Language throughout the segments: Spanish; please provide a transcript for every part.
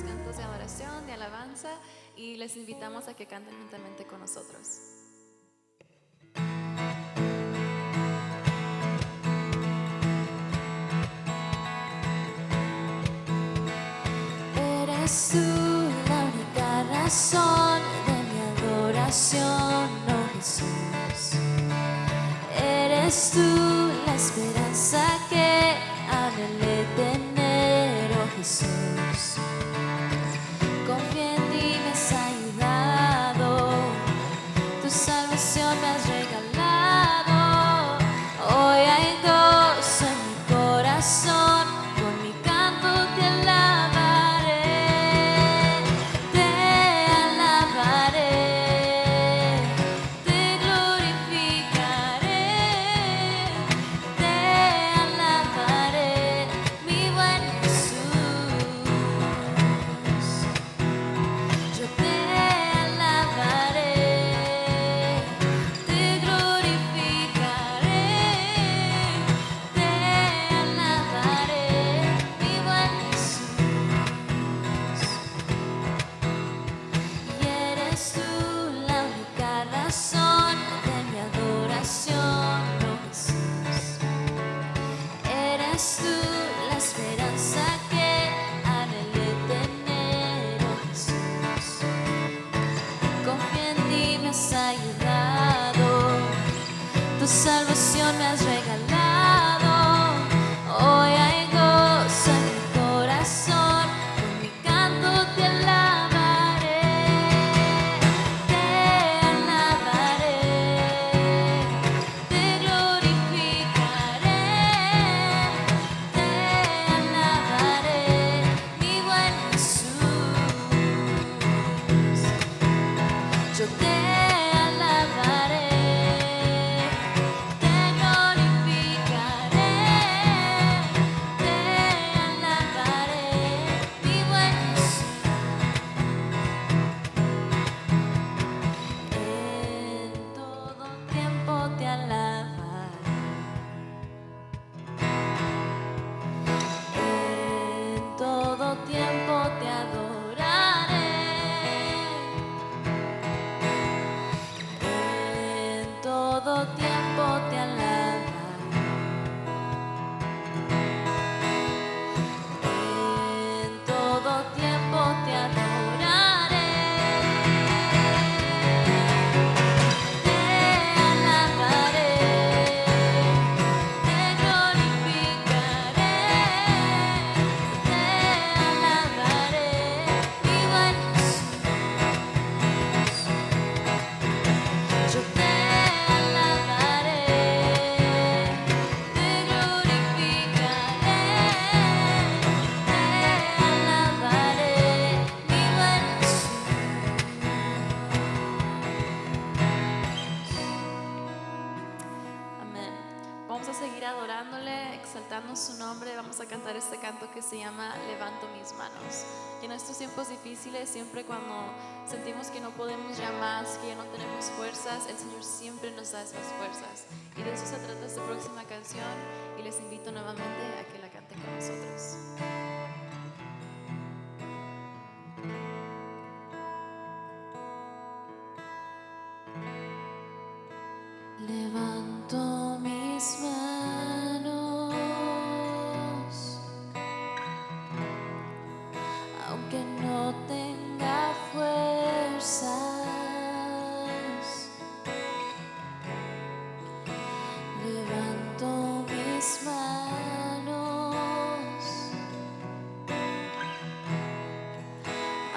cantos de adoración, de alabanza, y les invitamos a que canten juntamente con nosotros. Eres tú la única razón de mi adoración, oh Jesús. Eres tú la esperanza que anhelé tener, oh Jesús. Confía en ti, me has ayudado, tu salvación me has regalado. Hoy hay gozo en mi corazón, con mi canto te alabaré, te glorificaré, mi buen Jesús. Yo te alabaré, te glorificaré, mi buen Jesús. Y eres tú la única razón de mi adoración, oh Jesús. Eres tú la esperanza que anhelé tener, oh Jesús. Confía en ti, me has ayudado, tu salvación me has regalado. Hoy hay gozo en mi corazón, con mi canto te alabaré, te glorificaré, mi buen Jesús. Yo te alabaré, te glorificaré, mi buen Jesús. En todo tiempo te alabaré, en todo tiempo te adoraré. En todo tiempo te alabaré, en todo tiempo te adoraré, te glorificaré, mi buen Jesús. Yo te alabaré, te glorificaré, mi buen Jesús. Amén. Vamos a seguir adorándole, exaltando su nombre. Vamos a cantar este canto que se llama Levanto mis manos. Y en estos tiempos difíciles, siempre cuando sentimos que no podemos ya más, que ya no tenemos fuerzas, el Señor siempre nos da esas fuerzas. Y de eso se trata esta próxima canción. Y les invito nuevamente a que la canten con nosotros. Levanto mis manos, aunque no tenga fuerzas. Levanto mis manos,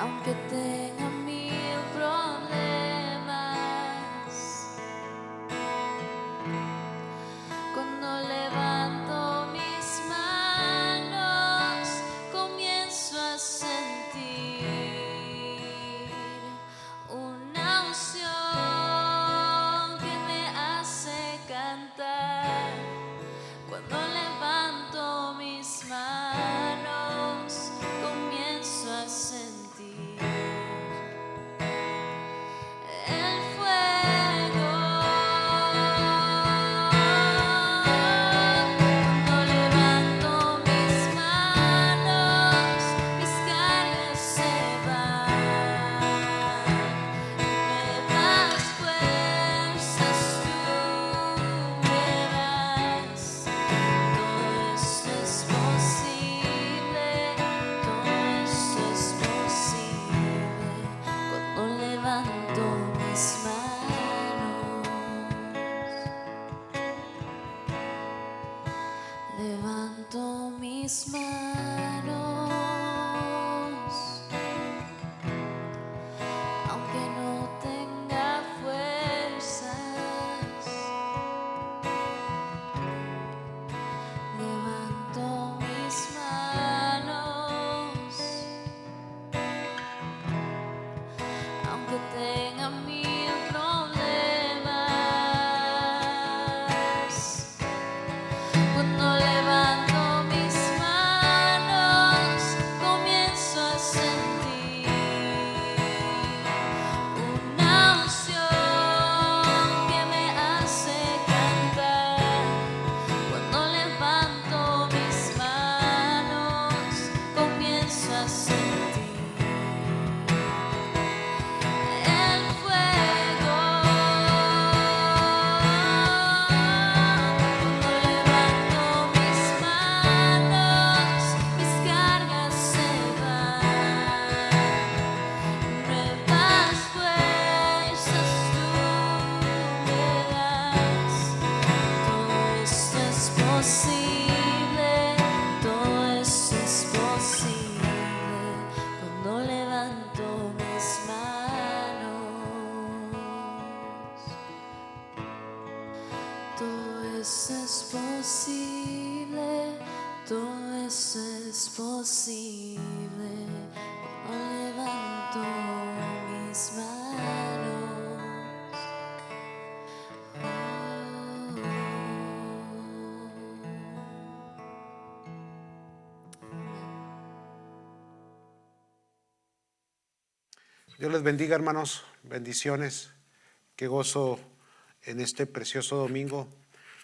aunque tenga mil problemas. Cuando levanto mis manos, comienzo a sentir una unción que me hace cantar. Cuando levanto mis manos, comienzo a sentir Dios les bendiga, hermanos, bendiciones, qué gozo en este precioso domingo.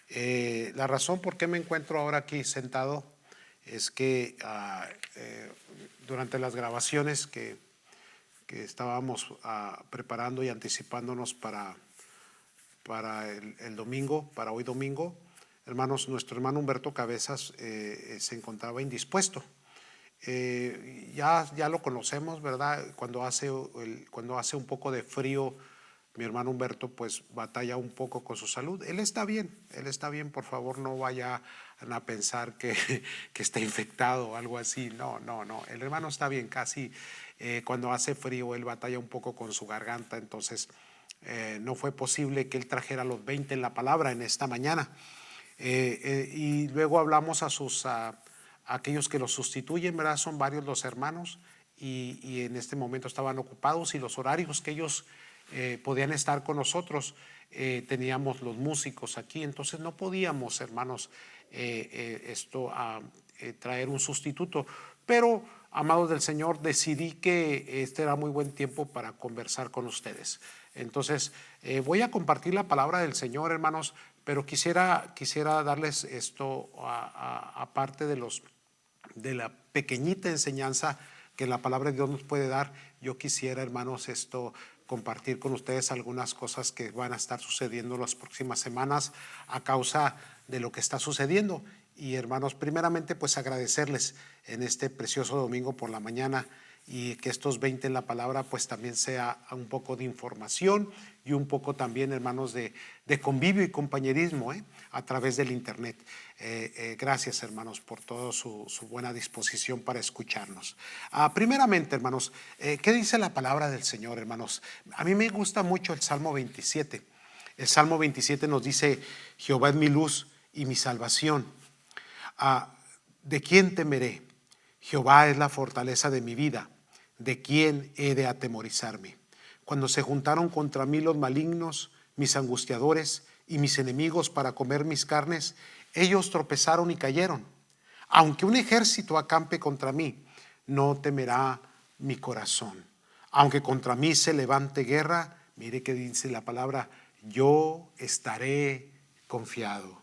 La razón por qué me encuentro ahora aquí sentado es que durante las grabaciones que estábamos preparando y anticipándonos para el domingo, para hoy domingo, hermanos, nuestro hermano Humberto Cabezas se encontraba indispuesto. Ya lo conocemos, ¿verdad? Cuando hace un poco de frío, mi hermano Humberto pues batalla un poco con su salud. Él está bien, por favor no vayan a pensar que está infectado o algo así. No, el hermano está bien, casi cuando hace frío él batalla un poco con su garganta, entonces no fue posible que él trajera los 20 en la palabra en esta mañana. Y luego hablamos a aquellos que los sustituyen, ¿verdad? Son varios los hermanos y en este momento estaban ocupados y los horarios que ellos podían estar con nosotros, teníamos los músicos aquí, entonces no podíamos, hermanos, traer un sustituto, pero amados del Señor, decidí que este era muy buen tiempo para conversar con ustedes. Entonces voy a compartir la palabra del Señor, hermanos, pero quisiera darles esto aparte de la pequeñita enseñanza que la palabra de Dios nos puede dar. Yo quisiera, hermanos, compartir con ustedes algunas cosas que van a estar sucediendo las próximas semanas a causa de lo que está sucediendo. Y hermanos, primeramente pues agradecerles en este precioso domingo por la mañana y que estos 20 en la palabra pues también sea un poco de información y un poco también, hermanos, de convivio y compañerismo a través del internet. Gracias, hermanos, por toda su buena disposición para escucharnos. Primeramente, hermanos, ¿qué dice la palabra del Señor, hermanos? A mí me gusta mucho el Salmo 27. El Salmo 27 nos dice: Jehová es mi luz y mi salvación. ¿De quién temeré? Jehová es la fortaleza de mi vida. ¿De quién he de atemorizarme? Cuando se juntaron contra mí los malignos, mis angustiadores y mis enemigos para comer mis carnes, ellos tropezaron y cayeron. Aunque un ejército acampe contra mí, no temerá mi corazón. Aunque contra mí se levante guerra, mire que dice la palabra: yo estaré confiado.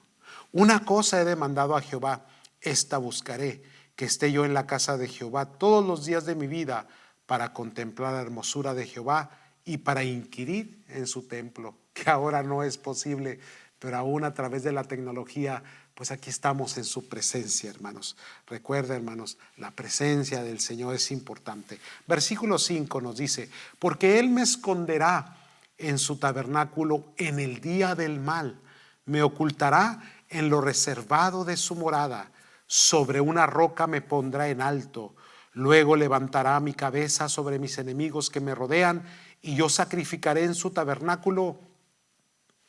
Una cosa he demandado a Jehová, esta buscaré, que esté yo en la casa de Jehová todos los días de mi vida, para contemplar la hermosura de Jehová y para inquirir en su templo, que ahora no es posible, pero aún a través de la tecnología, pues aquí estamos en su presencia, hermanos. Recuerda, hermanos, la presencia del Señor es importante. Versículo 5 nos dice: porque Él me esconderá en su tabernáculo en el día del mal, me ocultará en lo reservado de su morada, sobre una roca me pondrá en alto. Luego levantará mi cabeza sobre mis enemigos que me rodean, y yo sacrificaré en su tabernáculo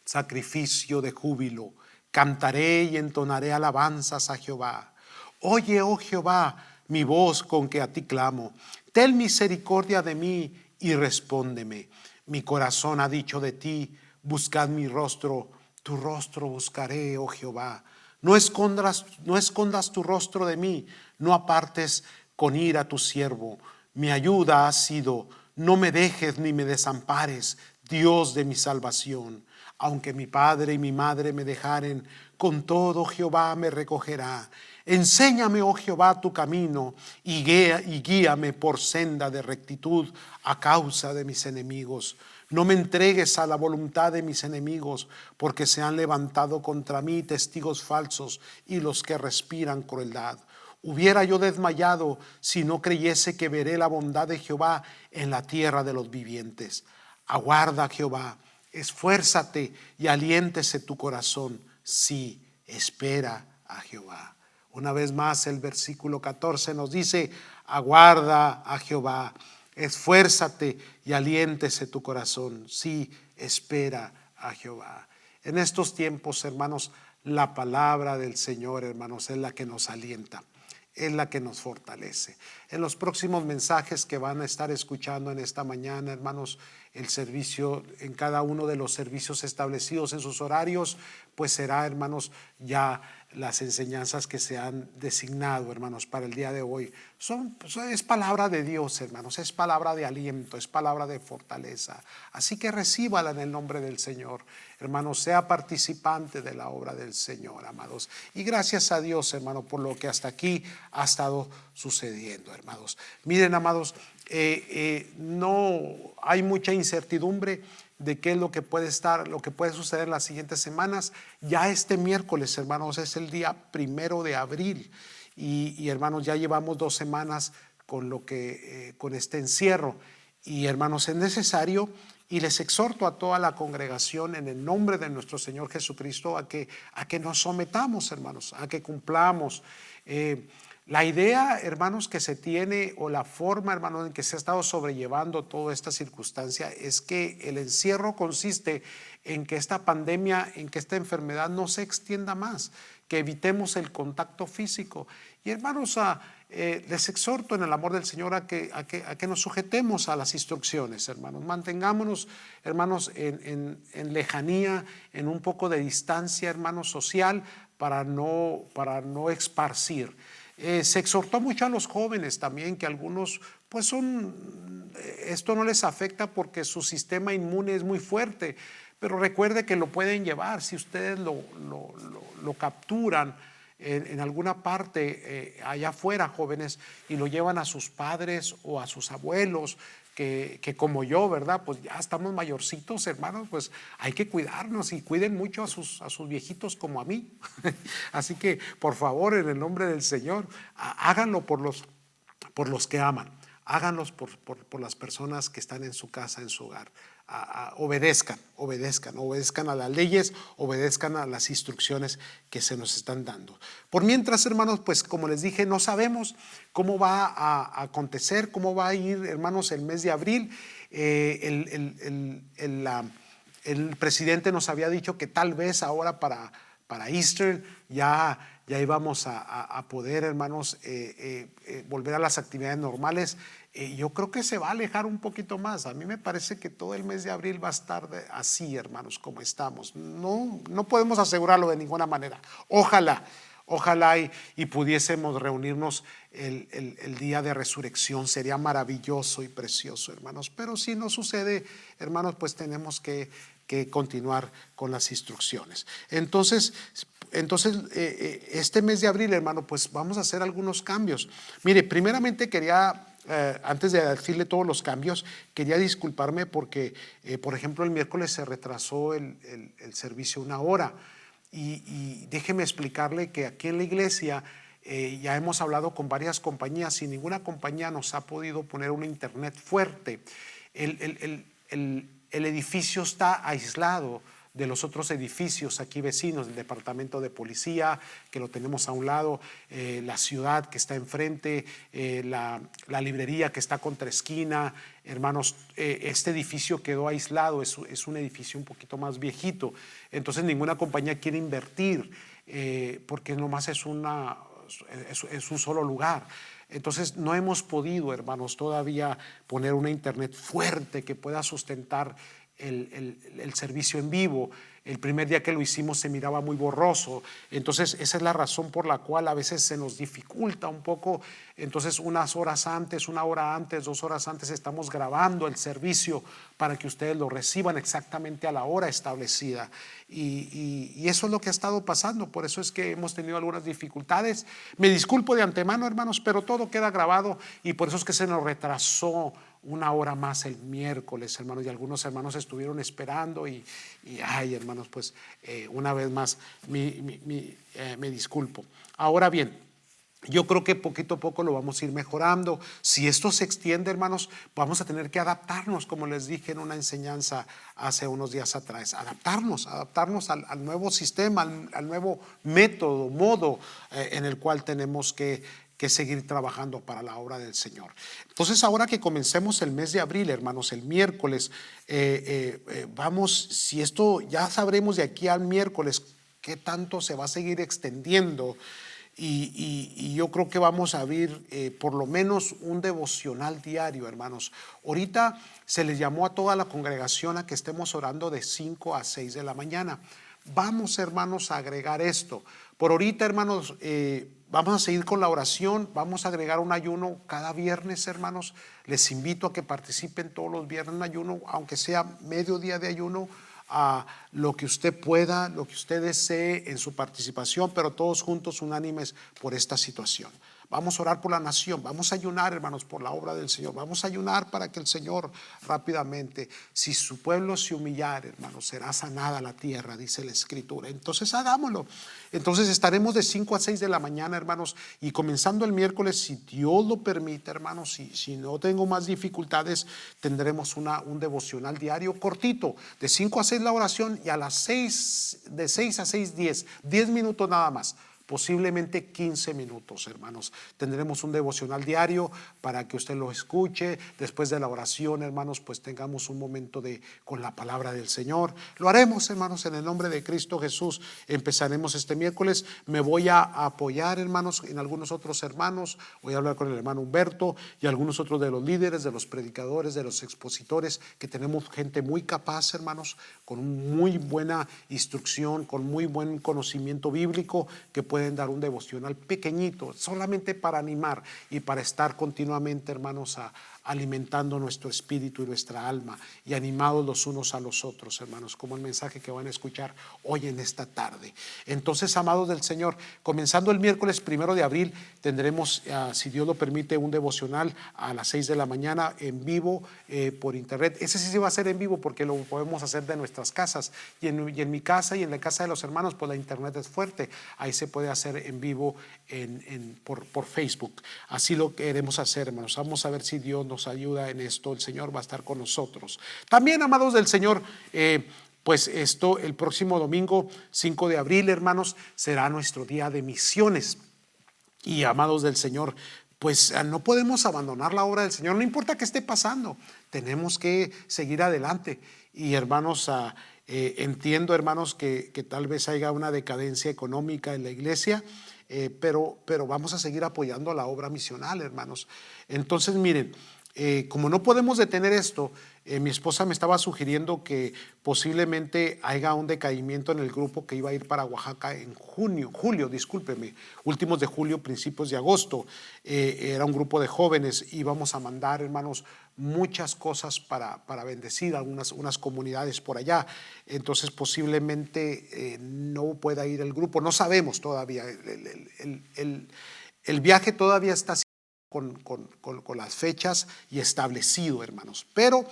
sacrificio de júbilo. Cantaré y entonaré alabanzas a Jehová. Oye, oh Jehová, mi voz con que a ti clamo. Ten misericordia de mí y respóndeme. Mi corazón ha dicho de ti: buscad mi rostro. Tu rostro buscaré, oh Jehová. No escondas tu rostro de mí, no apartes con ira a tu siervo. Mi ayuda ha sido: no me dejes ni me desampares, Dios de mi salvación. Aunque mi padre y mi madre me dejaren, con todo Jehová me recogerá. Enséñame, oh Jehová, tu camino y guíame por senda de rectitud a causa de mis enemigos. No me entregues a la voluntad de mis enemigos, porque se han levantado contra mí testigos falsos y los que respiran crueldad. Hubiera yo desmayado si no creyese que veré la bondad de Jehová en la tierra de los vivientes. Aguarda, Jehová, esfuérzate y aliéntese tu corazón. Sí, espera a Jehová. Una vez más el versículo 14 nos dice: aguarda a Jehová, esfuérzate y aliéntese tu corazón. Sí, espera a Jehová. En estos tiempos, hermanos, la palabra del Señor, hermanos, es la que nos alienta, es la que nos fortalece. en los próximos mensajes que van a estar escuchando en esta mañana, hermanos, el servicio en cada uno de los servicios establecidos en sus horarios, pues será, hermanos, ya las enseñanzas que se han designado, hermanos, para el día de hoy. Es palabra de Dios, hermanos, es palabra de aliento, es palabra de fortaleza. Así que recíbala en el nombre del Señor, hermanos, sea participante de la obra del Señor, amados. Y gracias a Dios, hermano, por lo que hasta aquí ha estado sucediendo, hermanos. Miren, amados, no hay mucha incertidumbre de qué es lo que puede suceder en las siguientes semanas. Ya este miércoles, hermanos, es el día 1 de abril y hermanos, ya llevamos 2 semanas con este encierro. Y hermanos, es necesario, y les exhorto a toda la congregación en el nombre de nuestro Señor Jesucristo a que nos sometamos, hermanos, a que cumplamos. La idea, hermanos, que se tiene, o la forma, hermanos, en que se ha estado sobrellevando toda esta circunstancia, es que el encierro consiste en que esta pandemia, en que esta enfermedad no se extienda más, que evitemos el contacto físico. Y hermanos, les exhorto en el amor del Señor a que nos sujetemos a las instrucciones, hermanos. Mantengámonos, hermanos, en lejanía, en un poco de distancia, hermanos, social, para no esparcir. Se exhortó mucho a los jóvenes también, que algunos pues esto no les afecta porque su sistema inmune es muy fuerte, pero recuerde que lo pueden llevar si ustedes lo capturan en alguna parte allá afuera, jóvenes, y lo llevan a sus padres o a sus abuelos, que como yo, ¿verdad? Pues ya estamos mayorcitos, hermanos, pues hay que cuidarnos, y cuiden mucho a sus viejitos como a mí. Así que, por favor, en el nombre del Señor, háganlo por los que aman, háganlos por las personas que están en su casa, en su hogar. Obedezcan a las leyes, obedezcan a las instrucciones que se nos están dando. Por mientras, hermanos, pues como les dije, no sabemos cómo va a acontecer, cómo va a ir, hermanos, el mes de abril. El presidente nos había dicho que tal vez ahora para Easter ya íbamos a poder, hermanos, volver a las actividades normales. Yo creo que se va a alejar un poquito más. A mí me parece que todo el mes de abril va a estar así, hermanos, como estamos. No podemos asegurarlo de ninguna manera. Ojalá y pudiésemos reunirnos el día de resurrección. Sería maravilloso y precioso, hermanos. Pero si no sucede, hermanos, pues tenemos que continuar con las instrucciones. Entonces, este mes de abril, hermano, pues vamos a hacer algunos cambios. Mire, primeramente quería, antes de decirle todos los cambios, quería disculparme porque, por ejemplo, el miércoles se retrasó el servicio 1 hora. Y déjeme explicarle que aquí en la iglesia ya hemos hablado con varias compañías y ninguna compañía nos ha podido poner un internet fuerte. El edificio está aislado de los otros edificios aquí vecinos, el departamento de policía, que lo tenemos a un lado, la ciudad que está enfrente, la librería que está contra esquina. Hermanos, este edificio quedó aislado, es un edificio un poquito más viejito, entonces ninguna compañía quiere invertir porque nomás es un solo lugar. Entonces no hemos podido, hermanos, todavía poner una internet fuerte que pueda sustentar el servicio en vivo. El primer día que lo hicimos se miraba muy borroso, entonces esa es la razón por la cual a veces se nos dificulta un poco. Entonces unas horas antes, 1 hora antes, 2 horas antes estamos grabando el servicio para que ustedes lo reciban exactamente a la hora establecida, y eso es lo que ha estado pasando. Por eso es que hemos tenido algunas dificultades. Me disculpo de antemano, hermanos, pero todo queda grabado y por eso es que se nos retrasó 1 hora más el miércoles, hermanos, y algunos hermanos estuvieron esperando y ay, hermanos, pues una vez más me disculpo. Ahora bien, yo creo que poquito a poco lo vamos a ir mejorando. Si esto se extiende, hermanos, vamos a tener que adaptarnos, como les dije en una enseñanza hace unos días atrás, adaptarnos al nuevo sistema, al nuevo modo en el cual tenemos que seguir trabajando para la obra del Señor. Entonces, ahora que comencemos el mes de abril, hermanos, el miércoles, si esto ya sabremos de aquí al miércoles qué tanto se va a seguir extendiendo. y yo creo que vamos a abrir por lo menos un devocional diario, hermanos. Ahorita se les llamó a toda la congregación a que estemos orando de 5 a 6 de la mañana. Vamos, hermanos, a agregar esto. Por ahorita, hermanos, vamos a seguir con la oración. Vamos a agregar un ayuno cada viernes, hermanos. Les invito a que participen todos los viernes en ayuno, aunque sea mediodía de ayuno, a lo que usted pueda, lo que usted desee en su participación, pero todos juntos unánimes por esta situación. Vamos a orar por la nación, vamos a ayunar, hermanos, por la obra del Señor. Vamos a ayunar para que el Señor rápidamente, si su pueblo se humillare, hermanos, será sanada la tierra, dice la Escritura. Entonces hagámoslo. Entonces estaremos de 5 a 6 de la mañana, hermanos, y comenzando el miércoles, si Dios lo permite, hermanos, si no tengo más dificultades, tendremos un devocional diario cortito, de 5 a 6 la oración, y a las 6, de 6 a 6:10, 10 minutos nada más. Posiblemente 15 minutos, hermanos. Tendremos un devocional diario para que usted lo escuche. Después de la oración, hermanos, pues tengamos un momento con la palabra del Señor. Lo haremos, hermanos, en el nombre de Cristo Jesús. Empezaremos este miércoles. Me voy a apoyar, hermanos, en algunos otros hermanos. Voy a hablar con el hermano Humberto y algunos otros de los líderes, de los predicadores, de los expositores, que tenemos gente muy capaz, hermanos, con muy buena instrucción, con muy buen conocimiento bíblico, que pueden dar un devocional pequeñito, solamente para animar y para estar continuamente, hermanos, alimentando nuestro espíritu y nuestra alma y animados los unos a los otros, hermanos, como el mensaje que van a escuchar hoy en esta tarde. Entonces, amados del Señor, comenzando el miércoles 1 de abril, tendremos, si Dios lo permite, un devocional a las 6 de la mañana en vivo por internet. Ese sí se va a hacer en vivo porque lo podemos hacer de nuestras casas, y en mi casa y en la casa de los hermanos, pues la internet es fuerte. Ahí se puede hacer en vivo por Facebook. Así lo queremos hacer, hermanos. Vamos a ver si Dios nos ayuda en esto. El Señor va a estar con nosotros. También, amados del Señor, pues esto, el próximo domingo 5 de abril, hermanos, será nuestro día de misiones. Y, amados del Señor, pues no podemos abandonar la obra del Señor, no importa qué esté pasando, tenemos que seguir adelante. Y, hermanos, entiendo, hermanos, que tal vez haya una decadencia económica en la iglesia, pero vamos a seguir apoyando la obra misional, hermanos. Entonces, miren, como no podemos detener esto, mi esposa me estaba sugiriendo que posiblemente haya un decaimiento en el grupo que iba a ir para Oaxaca en julio, discúlpeme, últimos de julio, principios de agosto. Era un grupo de jóvenes, íbamos a mandar, hermanos, muchas cosas para bendecir unas comunidades por allá. Entonces posiblemente no pueda ir el grupo, no sabemos todavía, el viaje todavía está con las fechas y establecido, hermanos, pero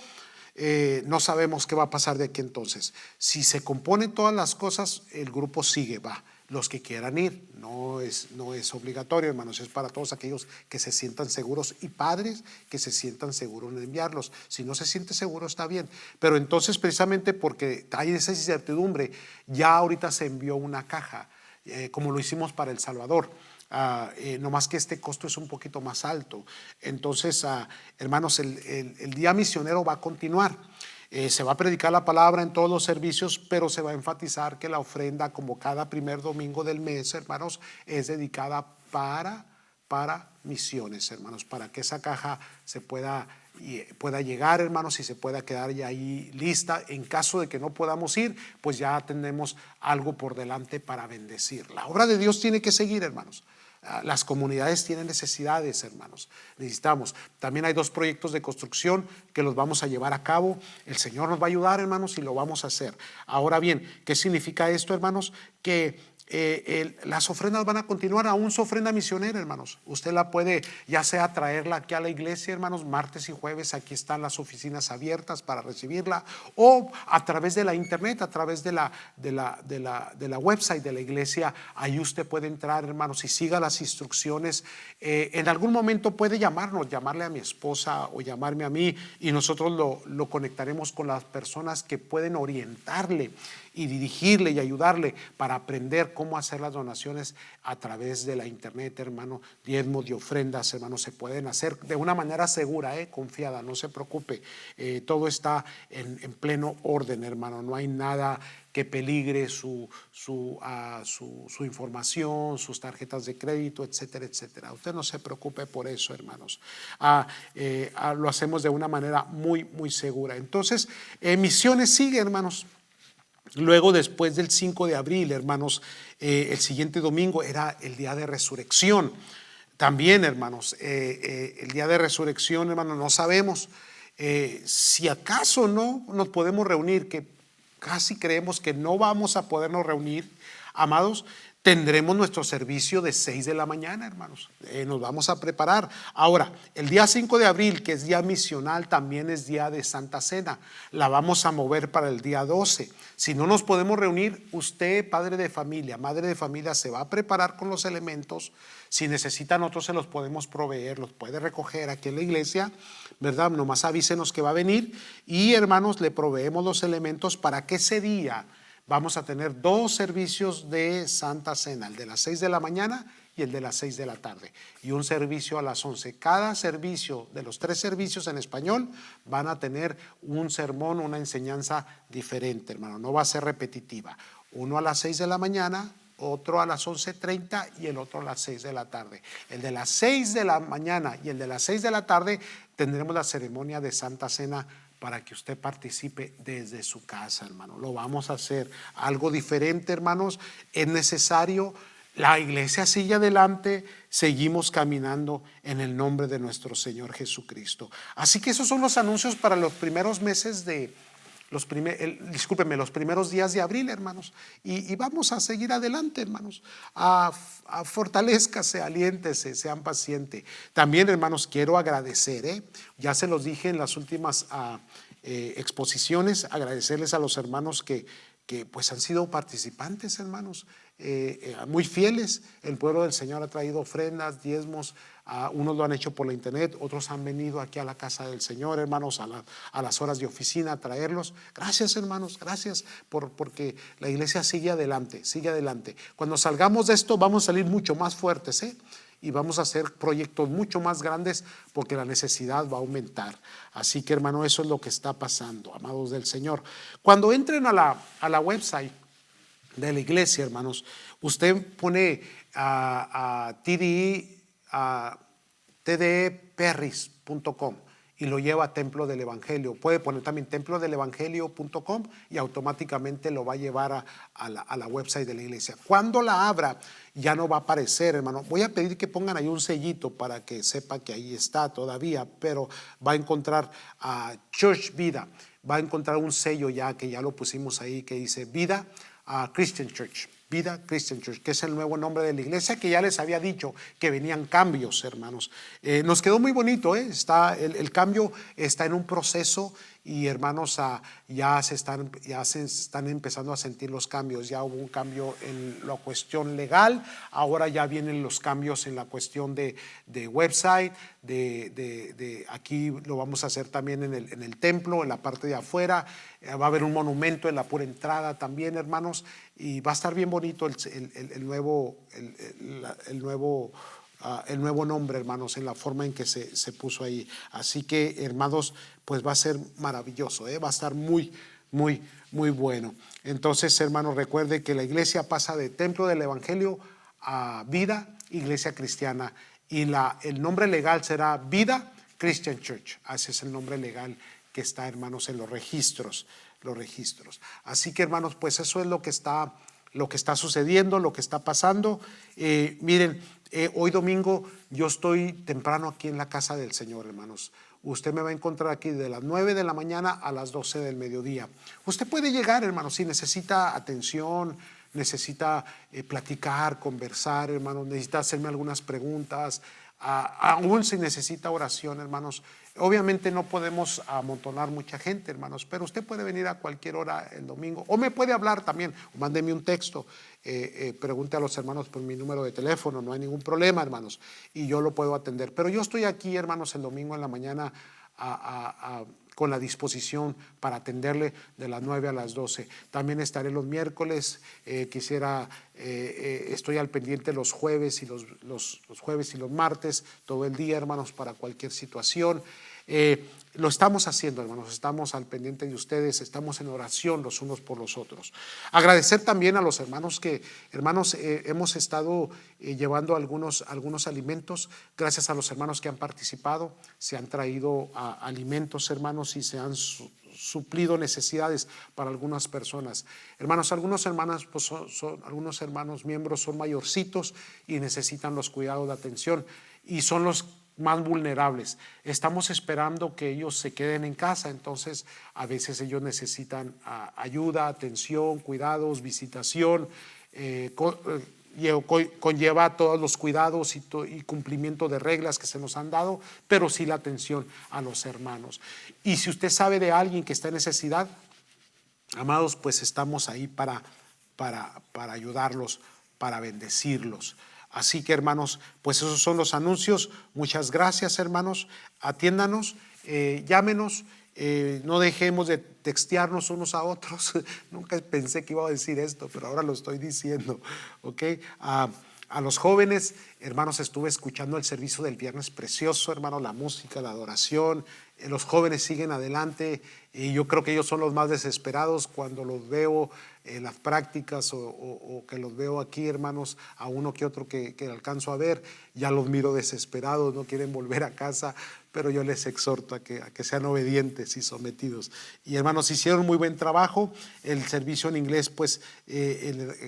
no sabemos qué va a pasar de aquí entonces. Si se componen todas las cosas, el grupo sigue, va. Los que quieran ir, no es obligatorio, hermanos, es para todos aquellos que se sientan seguros y padres que se sientan seguros en enviarlos. Si no se siente seguro, está bien, pero entonces, precisamente porque hay esa incertidumbre, ya ahorita se envió una caja, como lo hicimos para El Salvador. No más que este costo es un poquito más alto. Entonces, hermanos, el día misionero va a continuar. Se va a predicar la palabra en todos los servicios, pero se va a enfatizar que la ofrenda, como cada primer domingo del mes, hermanos, es dedicada para misiones, hermanos, para que esa caja se pueda llegar, hermanos, y se pueda quedar ya ahí lista. En caso de que no podamos ir, pues ya tenemos algo por delante para bendecir. La obra de Dios tiene que seguir, hermanos. Las comunidades tienen necesidades, hermanos. Necesitamos. También hay 2 proyectos de construcción que los vamos a llevar a cabo. El Señor nos va a ayudar, hermanos, y lo vamos a hacer. Ahora bien, ¿qué significa esto, hermanos? Que las ofrendas van a continuar, aún su ofrenda misionera, hermanos. Usted la puede, ya sea traerla aquí a la iglesia, hermanos, martes y jueves, aquí están las oficinas abiertas para recibirla, o a través de la internet, a través de la website de la iglesia. Ahí usted puede entrar, hermanos, y siga las instrucciones. En algún momento puede llamarle a mi esposa o llamarme a mí, y nosotros lo conectaremos con las personas que pueden orientarle y dirigirle y ayudarle para aprender cómo hacer las donaciones a través de la internet, hermano. Diezmos y ofrendas, hermano, se pueden hacer de una manera segura, confiada, no se preocupe. Todo está en pleno orden, hermano. No hay nada que peligre su información, sus tarjetas de crédito, etcétera, etcétera. Usted no se preocupe por eso, hermanos. Lo hacemos de una manera muy, muy segura. Entonces, Misiones sigue, hermanos. Luego, después del 5 de abril, hermanos, el siguiente domingo era el día de resurrección. También, hermanos, el día de resurrección, hermanos, no sabemos si acaso no nos podemos reunir, que casi creemos que no vamos a podernos reunir, amados. Tendremos nuestro servicio de 6 de la mañana, hermanos. Nos vamos a preparar. Ahora, el día 5 de abril, que es día misional, también es día de Santa Cena. La vamos a mover para el día 12. Si no nos podemos reunir, usted, padre de familia, madre de familia, se va a preparar con los elementos. Si necesitan otros, se los podemos proveer, los puede recoger aquí en la iglesia, ¿verdad? Nomás avísenos que va a venir y, hermanos, le proveemos los elementos para que ese día vamos a tener 2 servicios de Santa Cena, el de las 6 de la mañana y el de las 6 de la tarde, y un servicio a las 11. Cada servicio de los 3 servicios en español van a tener un sermón, una enseñanza diferente, hermano, no va a ser repetitiva. Uno a las 6 de la mañana, otro a las 11:30 y el otro a las 6 de la tarde. El de las 6 de la mañana y el de las 6 de la tarde tendremos la ceremonia de Santa Cena para que usted participe desde su casa, hermano. Lo vamos a hacer algo diferente, hermanos. Es necesario. La iglesia sigue adelante. Seguimos caminando en el nombre de nuestro Señor Jesucristo. Así que esos son los anuncios para los primeros meses de los primeros días de abril, hermanos, y vamos a seguir adelante, hermanos. Fortalézcase, aliéntese, sean pacientes. También, hermanos, quiero agradecer, ya se los dije en las últimas exposiciones, agradecerles a los hermanos que pues han sido participantes, hermanos, muy fieles. El pueblo del Señor ha traído ofrendas, diezmos. Unos lo han hecho por la internet, otros han venido aquí a la casa del Señor, hermanos, a las horas de oficina a traerlos. Gracias, hermanos, gracias porque la iglesia sigue adelante, sigue adelante. Cuando salgamos de esto vamos a salir mucho más fuertes, y vamos a hacer proyectos mucho más grandes porque la necesidad va a aumentar. Así que, hermano, eso es lo que está pasando, amados del Señor. Cuando entren a la website de la iglesia, hermanos, usted pone tdeperris.com y lo lleva a Templo del Evangelio. Puede poner también templodelevangelio.com y automáticamente lo va a llevar a la website de la iglesia. Cuando la abra, ya no va a aparecer, hermano. Voy a pedir que pongan ahí un sellito para que sepa que ahí está todavía, pero va a encontrar Church Vida. Va a encontrar un sello ya que ya lo pusimos ahí que dice Vida Christian Church. Vida Christian Church, que es el nuevo nombre de la iglesia, que ya les había dicho que venían cambios, hermanos. Nos quedó muy bonito, el cambio está en un proceso y, hermanos, ya se están empezando a sentir los cambios. Ya hubo un cambio en la cuestión legal, ahora ya vienen los cambios en la cuestión de website, aquí lo vamos a hacer también en el templo, en la parte de afuera. Va a haber un monumento en la pura entrada también, hermanos, y va a estar bien bonito el nuevo nombre, hermanos, en la forma en que se puso ahí. Así que, hermanos, pues va a ser maravilloso, va a estar muy, muy, muy bueno. Entonces, hermanos, recuerde que la iglesia pasa de Templo del Evangelio a Vida, Iglesia Cristiana, y el nombre legal será Vida Christian Church. Ese es el nombre legal que está, hermanos, en los registros. Así que, hermanos, pues eso es lo que está sucediendo, lo que está pasando. Miren, hoy domingo yo estoy temprano aquí en la casa del Señor, hermanos. Usted me va a encontrar aquí de las 9 de la mañana a las 12 del mediodía. Usted puede llegar, hermanos, si necesita atención, necesita platicar, conversar, hermanos, necesita hacerme algunas preguntas, aún si necesita oración, hermanos. Obviamente no podemos amontonar mucha gente, hermanos, pero usted puede venir a cualquier hora el domingo, o me puede hablar también, o mándeme un texto, pregunte a los hermanos por mi número de teléfono, no hay ningún problema, hermanos, y yo lo puedo atender. Pero yo estoy aquí, hermanos, el domingo en la mañana con la disposición para atenderle de las 9 a las 12. También estaré los miércoles, estoy al pendiente los jueves y los jueves y los martes, todo el día, hermanos, para cualquier situación. Lo estamos haciendo, hermanos, estamos al pendiente de ustedes, estamos en oración los unos por los otros. Agradecer también a los hermanos hemos estado llevando algunos alimentos, gracias a los hermanos que han participado, se han traído alimentos, hermanos, y se han suplido necesidades para algunas personas. Hermanos, algunos hermanos algunos hermanos miembros son mayorcitos y necesitan los cuidados de atención y son los más vulnerables. Estamos esperando que ellos se queden en casa, entonces a veces ellos necesitan ayuda, atención, cuidados, visitación, conlleva todos los cuidados y cumplimiento de reglas que se nos han dado, pero sí la atención a los hermanos. Y si usted sabe de alguien que está en necesidad, amados, pues estamos ahí para ayudarlos, para bendecirlos. Así que, hermanos, pues esos son los anuncios. Muchas gracias, hermanos. Atiéndanos, llámenos, no dejemos de textearnos unos a otros. Nunca pensé que iba a decir esto, pero ahora lo estoy diciendo. ¿Ok? A los jóvenes, hermanos, estuve escuchando el servicio del viernes precioso, hermanos, la música, la adoración. Los jóvenes siguen adelante y yo creo que ellos son los más desesperados cuando los veo en las prácticas o que los veo aquí, hermanos, a uno que otro que alcanzo a ver, ya los miro desesperados, no quieren volver a casa, pero yo les exhorto a que sean obedientes y sometidos. Y hermanos, hicieron muy buen trabajo. El servicio en inglés, pues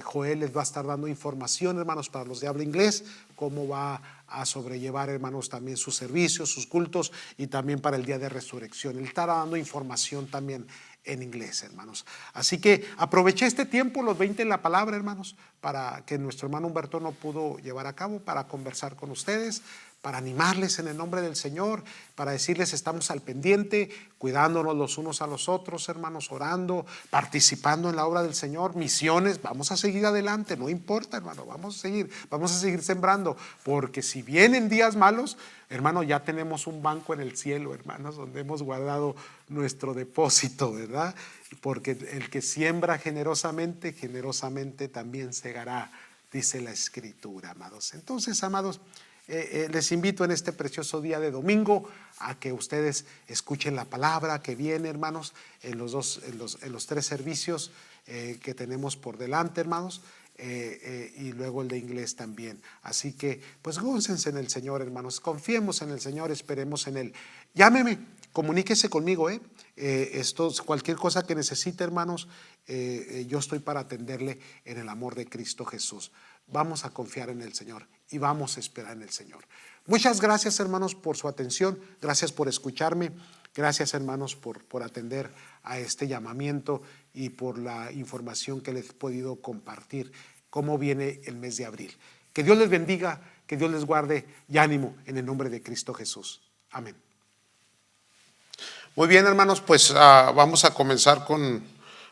Joel les va a estar dando información, hermanos, para los de habla inglés, cómo va a sobrellevar, hermanos, también sus servicios, sus cultos y también para el día de resurrección. Él estará dando información también en inglés, hermanos. Así que aproveché este tiempo, los 20 en la palabra, hermanos, para que nuestro hermano Humberto no pudo llevar a cabo, para conversar con ustedes, para animarles en el nombre del Señor, para decirles estamos al pendiente, cuidándonos los unos a los otros, hermanos, orando, participando en la obra del Señor, misiones, vamos a seguir adelante, no importa, hermano, vamos a seguir sembrando, porque si vienen días malos, hermano, ya tenemos un banco en el cielo, hermanos, donde hemos guardado nuestro depósito, ¿verdad? Porque el que siembra generosamente, generosamente también segará, dice la Escritura, amados. Entonces, amados, les invito en este precioso día de domingo a que ustedes escuchen la palabra que viene, hermanos, en los 3 servicios que tenemos por delante, hermanos, y luego el de inglés también. Así que pues gócense en el Señor, hermanos, confiemos en el Señor, esperemos en Él. Llámeme, comuníquese conmigo, cualquier cosa que necesite, hermanos, yo estoy para atenderle en el amor de Cristo Jesús. Vamos a confiar en el Señor y vamos a esperar en el Señor. Muchas gracias, hermanos, por su atención. Gracias por escucharme. Gracias, hermanos, por atender a este llamamiento y por la información que les he podido compartir. Cómo viene el mes de abril. Que Dios les bendiga, que Dios les guarde y ánimo en el nombre de Cristo Jesús. Amén. Muy bien, hermanos, pues vamos a comenzar con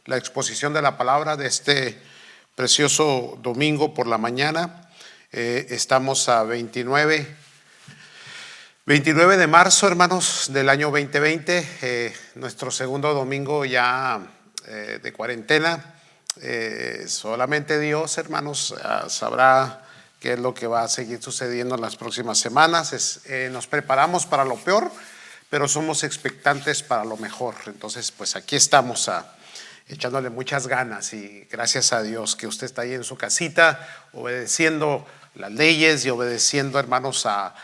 la exposición de la palabra de este precioso domingo por la mañana. Estamos a 29 de marzo, hermanos, del año 2020, nuestro segundo domingo ya de cuarentena. Solamente Dios, hermanos, sabrá qué es lo que va a seguir sucediendo en las próximas semanas. Nos preparamos para lo peor, pero somos expectantes para lo mejor. Entonces, pues aquí estamos echándole muchas ganas y gracias a Dios que usted está ahí en su casita obedeciendo las leyes y obedeciendo, hermanos, a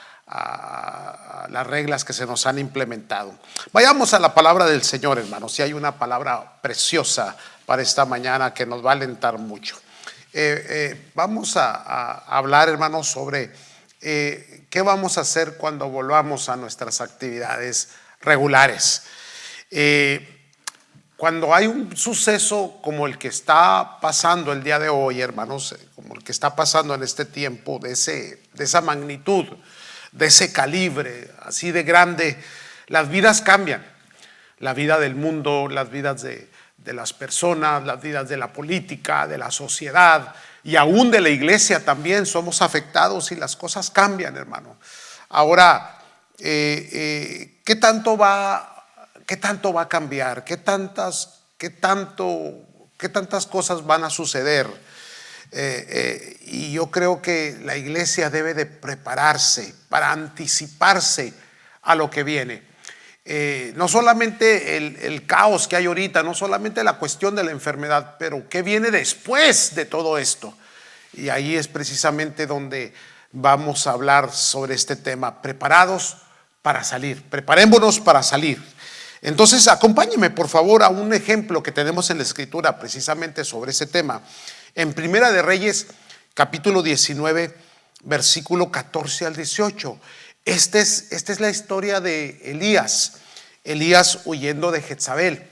las reglas que se nos han implementado. Vayamos a la palabra del Señor, hermanos, y hay una palabra preciosa para esta mañana que nos va a alentar mucho. Vamos a hablar, hermanos, sobre qué vamos a hacer cuando volvamos a nuestras actividades regulares. Cuando hay un suceso como el que está pasando el día de hoy, hermanos, como el que está pasando en este tiempo, de esa magnitud, de ese calibre, así de grande, las vidas cambian. La vida del mundo, las vidas de las personas, las vidas de la política, de la sociedad y aún de la iglesia también somos afectados y las cosas cambian, hermano. Ahora, ¿qué ¿qué tanto va a cambiar? ¿Qué tantas cosas van a suceder? Y yo creo que la iglesia debe de prepararse para anticiparse a lo que viene. No solamente el caos que hay ahorita, no solamente la cuestión de la enfermedad, pero qué viene después de todo esto. Y ahí es precisamente donde vamos a hablar sobre este tema, preparados para salir, preparémonos para salir. Entonces acompáñeme por favor a un ejemplo que tenemos en la escritura precisamente sobre ese tema. En Primera de Reyes, capítulo 19, versículo 14 al 18. Esta es la historia de Elías huyendo de Jezabel.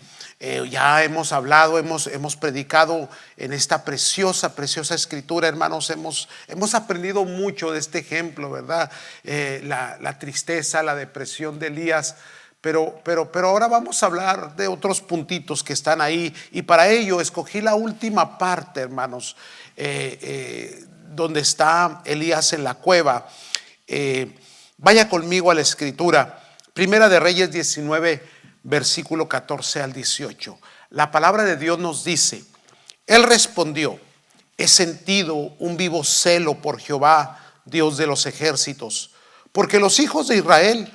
Ya hemos hablado, hemos predicado en esta preciosa escritura, hermanos. Hemos aprendido mucho de este ejemplo, ¿verdad? La tristeza, la depresión de Elías. Pero ahora vamos a hablar de otros puntitos que están ahí, y para ello escogí la última parte, hermanos, donde está Elías en la cueva. Vaya conmigo a la escritura, Primera de Reyes 19, versículo 14 al 18. La palabra de Dios nos dice: Él respondió: he sentido un vivo celo por Jehová, Dios de los ejércitos, porque los hijos de Israel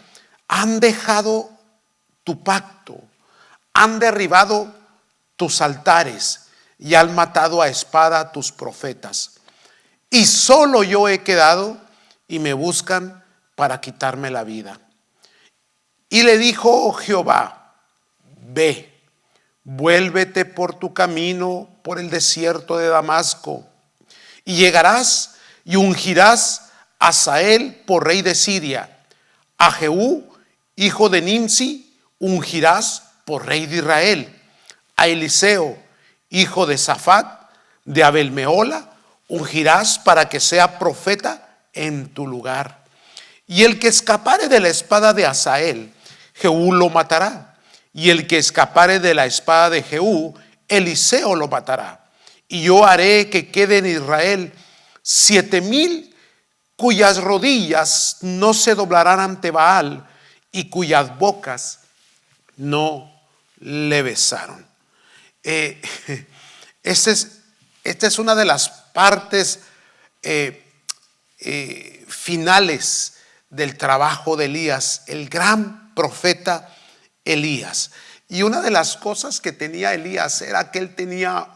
han dejado tu pacto, han derribado tus altares y han matado a espada a tus profetas. Y solo yo he quedado y me buscan para quitarme la vida. Y le dijo Jehová: ve, vuélvete por tu camino por el desierto de Damasco, y llegarás y ungirás a Hazael por rey de Siria, a Jehú, hijo de Nimsi, ungirás por rey de Israel, a Eliseo, hijo de Safat, de Abel-Mehola, ungirás para que sea profeta en tu lugar. Y el que escapare de la espada de Hazael, Jehú lo matará. Y el que escapare de la espada de Jehú, Eliseo lo matará. Y yo haré que quede en Israel 7,000 cuyas rodillas no se doblarán ante Baal y cuyas bocas no le besaron. Esta es una de las partes finales del trabajo de Elías, el gran profeta Elías. Y una de las cosas que tenía Elías era que él tenía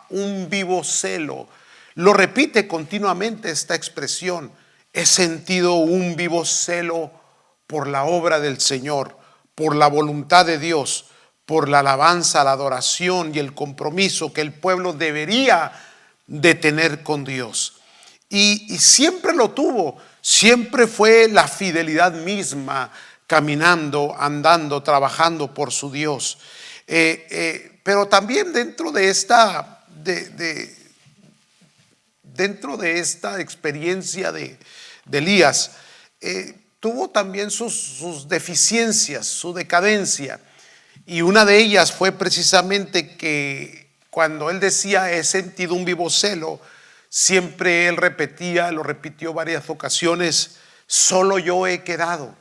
un vivo celo. Lo repite continuamente esta expresión: he sentido un vivo celo por la obra del Señor, por la voluntad de Dios, por la alabanza, la adoración y el compromiso que el pueblo debería de tener con Dios. Y siempre lo tuvo, siempre fue la fidelidad misma, caminando, andando, trabajando por su Dios. Pero también dentro de esta experiencia de Elías, tuvo también sus deficiencias, su decadencia. Y una de ellas fue precisamente que cuando él decía he sentido un vivo celo, siempre él repetía, lo repitió varias ocasiones: solo yo he quedado,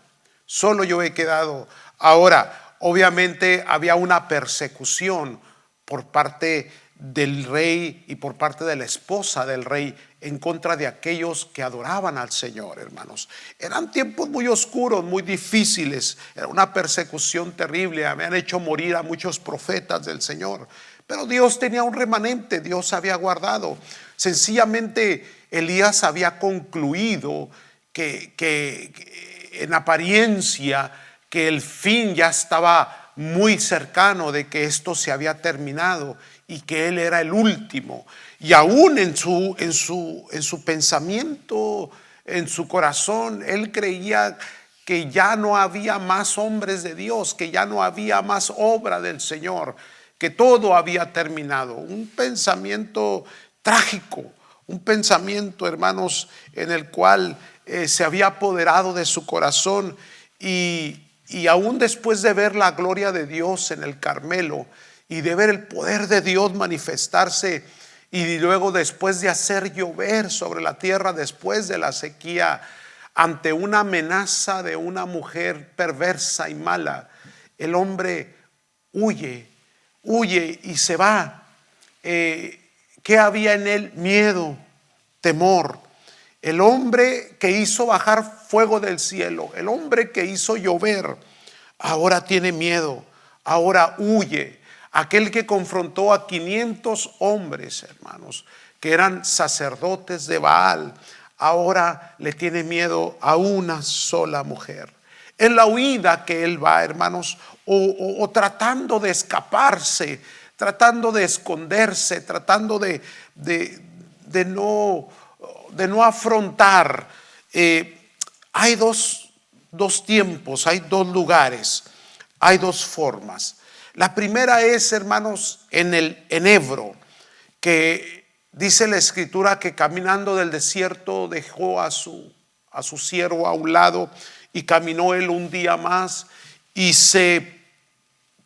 solo yo he quedado. Ahora, obviamente había una persecución por parte del rey y por parte de la esposa del rey en contra de aquellos que adoraban al Señor, hermanos. Eran tiempos muy oscuros, muy difíciles. Era una persecución terrible. Habían hecho morir a muchos profetas del Señor. Pero Dios tenía un remanente, Dios había guardado. Sencillamente Elías había concluido que en apariencia que el fin ya estaba muy cercano, de que esto se había terminado y que él era el último. Y aún en su pensamiento, en su corazón, él creía que ya no había más hombres de Dios, que ya no había más obra del Señor, que todo había terminado. Un pensamiento trágico, un pensamiento, hermanos, en el cual se había apoderado de su corazón. Y aún después de ver la gloria de Dios en el Carmelo y de ver el poder de Dios manifestarse, y luego después de hacer llover sobre la tierra, después de la sequía, ante una amenaza de una mujer perversa y mala, el hombre huye y se va. ¿Qué había en él? Miedo, temor. El hombre que hizo bajar fuego del cielo, el hombre que hizo llover, ahora tiene miedo, ahora huye. Aquel que confrontó a 500 hombres, hermanos, que eran sacerdotes de Baal, ahora le tiene miedo a una sola mujer. En la huida que él va, hermanos, o tratando de escaparse, tratando de esconderse, tratando de no afrontar. Hay dos tiempos, hay dos lugares, hay dos formas. La primera es, hermanos, en el enebro, que dice la escritura que caminando del desierto dejó a su siervo a un lado y caminó él un día más y se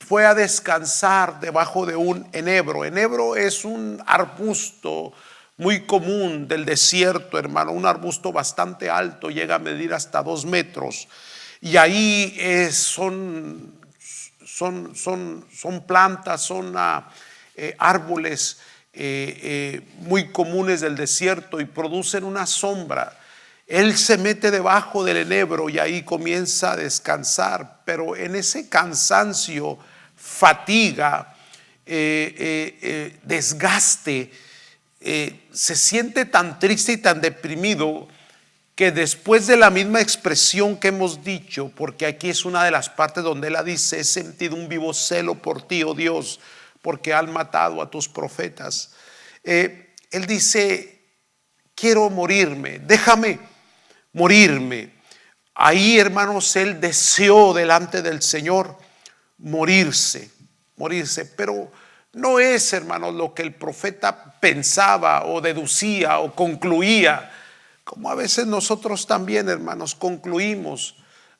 fue a descansar debajo de un enebro. Enebro es un arbusto muy común del desierto, hermano, un arbusto bastante alto, llega a medir hasta 2 metros. Y ahí son plantas, son árboles muy comunes del desierto y producen una sombra. Él se mete debajo del enebro y ahí comienza a descansar, pero en ese cansancio, fatiga, desgaste, se siente tan triste y tan deprimido que después de la misma expresión que hemos dicho, porque aquí es una de las partes donde él dice: he sentido un vivo celo por ti, oh Dios, porque han matado a tus profetas. Él dice: quiero morirme, déjame morirme. Ahí, hermanos, él deseó delante del Señor morirse, pero no es, hermanos, lo que el profeta pensaba o deducía o concluía, como a veces nosotros también, hermanos, concluimos,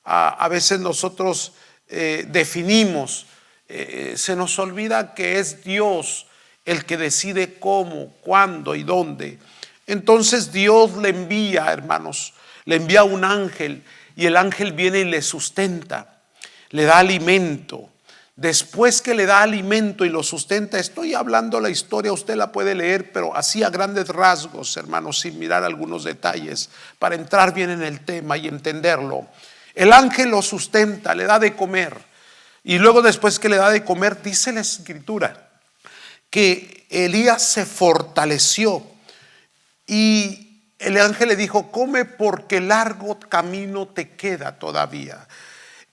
a veces nosotros definimos. Se nos olvida que es Dios el que decide cómo, cuándo y dónde. Entonces Dios le envía, hermanos, le envía un ángel y el ángel viene y le sustenta, le da alimento. Después que le da alimento y lo sustenta, estoy hablando la historia, usted la puede leer, pero así a grandes rasgos, hermanos, sin mirar algunos detalles, para entrar bien en el tema y entenderlo. El ángel lo sustenta, le da de comer, y luego después que le da de comer, dice la escritura que Elías se fortaleció y el ángel le dijo: come, porque largo camino te queda todavía.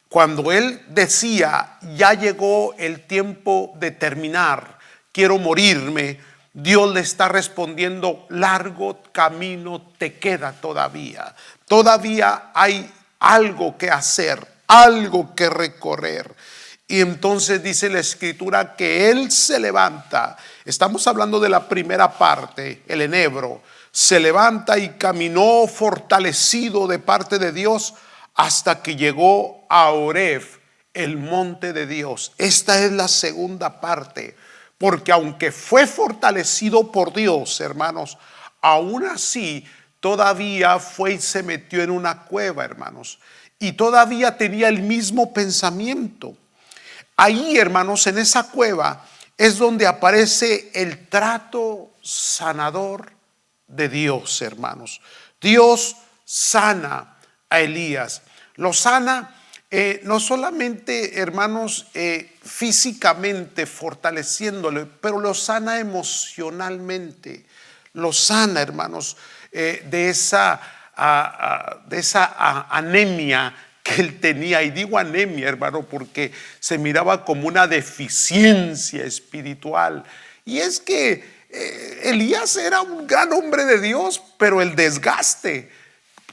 Cuando él decía: ya llegó el tiempo de terminar, quiero morirme, Dios le está respondiendo: largo camino te queda todavía. Todavía hay algo que hacer, algo que recorrer. Y entonces dice la escritura que él se levanta. Estamos hablando de la primera parte, el enebro. Se levanta y caminó fortalecido de parte de Dios hasta que llegó a Horeb, el monte de Dios. Esta es la segunda parte, porque aunque fue fortalecido por Dios, hermanos, aún así todavía fue y se metió en una cueva, hermanos, y todavía tenía el mismo pensamiento. Ahí, hermanos, en esa cueva es donde aparece el trato sanador de Dios, hermanos. Dios sana a Elías. Lo sana no solamente, hermanos, físicamente fortaleciéndole, pero lo sana emocionalmente. Lo sana, hermanos, de esa anemia que él tenía. Y digo anemia, hermano, porque se miraba como una deficiencia espiritual. Y es que Elías era un gran hombre de Dios, pero el desgaste,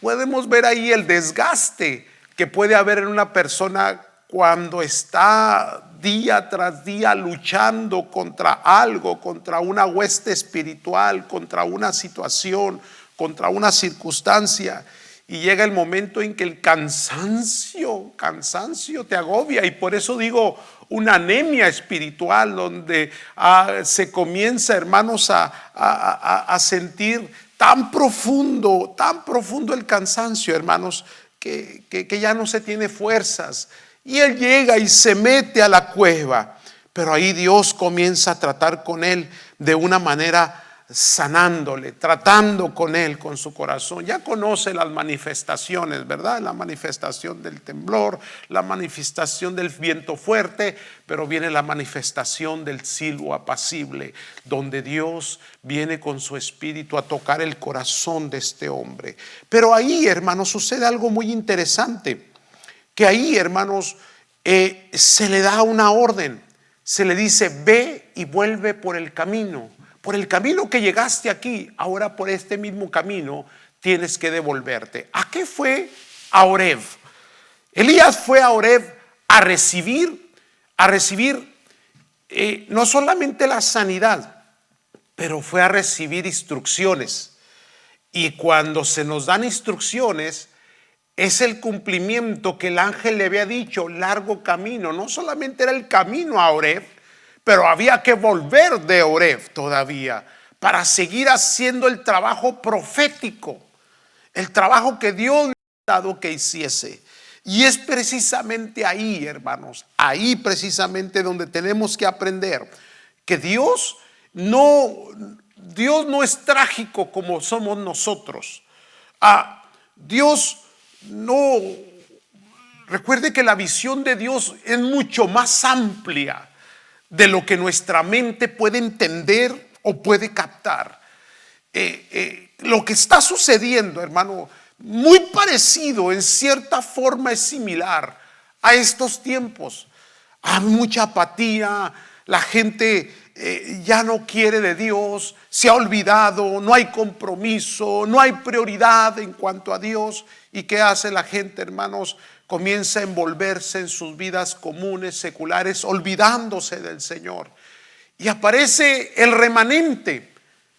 podemos ver ahí el desgaste que puede haber en una persona cuando está día tras día luchando contra algo, contra una hueste espiritual, contra una situación, contra una circunstancia, y llega el momento en que el cansancio te agobia. Y por eso digo una anemia espiritual, donde se comienza, hermanos, a sentir tan profundo el cansancio, hermanos, que ya no se tiene fuerzas. Y él llega y se mete a la cueva, pero ahí Dios comienza a tratar con él de una manera sanándole, tratando con él, con su corazón. Ya conoce las manifestaciones, ¿verdad? La manifestación del temblor, la manifestación del viento fuerte, pero viene la manifestación del silbo apacible, donde Dios viene con su espíritu a tocar el corazón de este hombre. Pero ahí, hermanos, sucede algo muy interesante, que ahí, hermanos, se le da una orden, se le dice: ve y vuelve por el camino que llegaste aquí, ahora por este mismo camino tienes que devolverte. ¿A qué fue? A Horeb. Elías fue a Horeb a recibir no solamente la sanidad, pero fue a recibir instrucciones. Y cuando se nos dan instrucciones, es el cumplimiento que el ángel le había dicho: largo camino. No solamente era el camino a Horeb, pero había que volver de Horeb todavía para seguir haciendo el trabajo profético, el trabajo que Dios le ha dado que hiciese. Y es precisamente ahí, hermanos, ahí precisamente donde tenemos que aprender que Dios no es trágico como somos nosotros. Dios no. Recuerde que la visión de Dios es mucho más amplia de lo que nuestra mente puede entender o puede captar. Lo que está sucediendo, hermano, muy parecido, en cierta forma es similar a estos tiempos. Hay mucha apatía, la gente ya no quiere de Dios, se ha olvidado, no hay compromiso, no hay prioridad en cuanto a Dios. ¿Y qué hace la gente, hermanos? Comienza a envolverse en sus vidas comunes, seculares, olvidándose del Señor. Y aparece el remanente.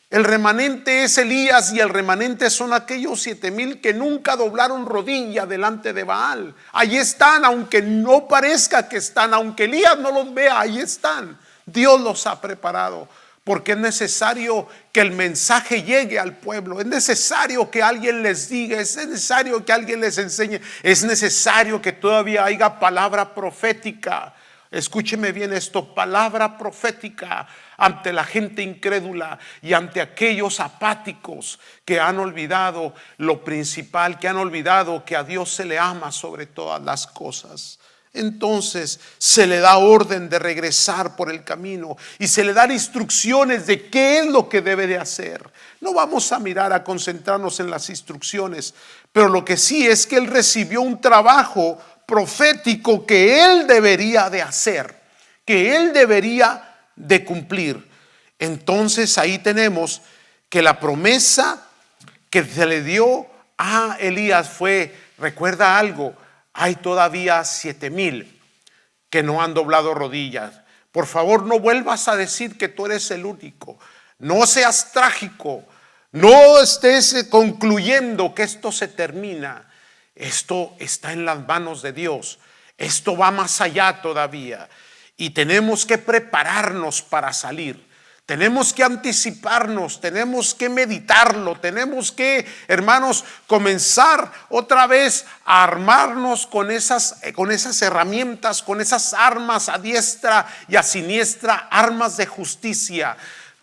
El remanente es Elías, y el remanente son aquellos 7,000 que nunca doblaron rodilla delante de Baal. Ahí están, aunque no parezca que están, aunque Elías no los vea, ahí están. Dios los ha preparado, porque es necesario que el mensaje llegue al pueblo, es necesario que alguien les diga, es necesario que alguien les enseñe, es necesario que todavía haya palabra profética. Escúcheme bien esto: palabra profética ante la gente incrédula y ante aquellos apáticos que han olvidado lo principal, que han olvidado que a Dios se le ama sobre todas las cosas. Entonces se le da orden de regresar por el camino y se le dan instrucciones de qué es lo que debe de hacer. No vamos a mirar a concentrarnos en las instrucciones, pero lo que sí es que él recibió un trabajo profético que él debería de hacer, que él debería de cumplir. Entonces ahí tenemos que la promesa que se le dio a Elías fue: recuerda algo, hay todavía 7,000 que no han doblado rodillas. Por favor, no vuelvas a decir que tú eres el único. No seas trágico. No estés concluyendo que esto se termina. Esto está en las manos de Dios. Esto va más allá todavía. Y tenemos que prepararnos para salir. Tenemos que anticiparnos, tenemos que meditarlo, tenemos que, hermanos, comenzar otra vez a armarnos con esas herramientas, con esas armas a diestra y a siniestra, armas de justicia,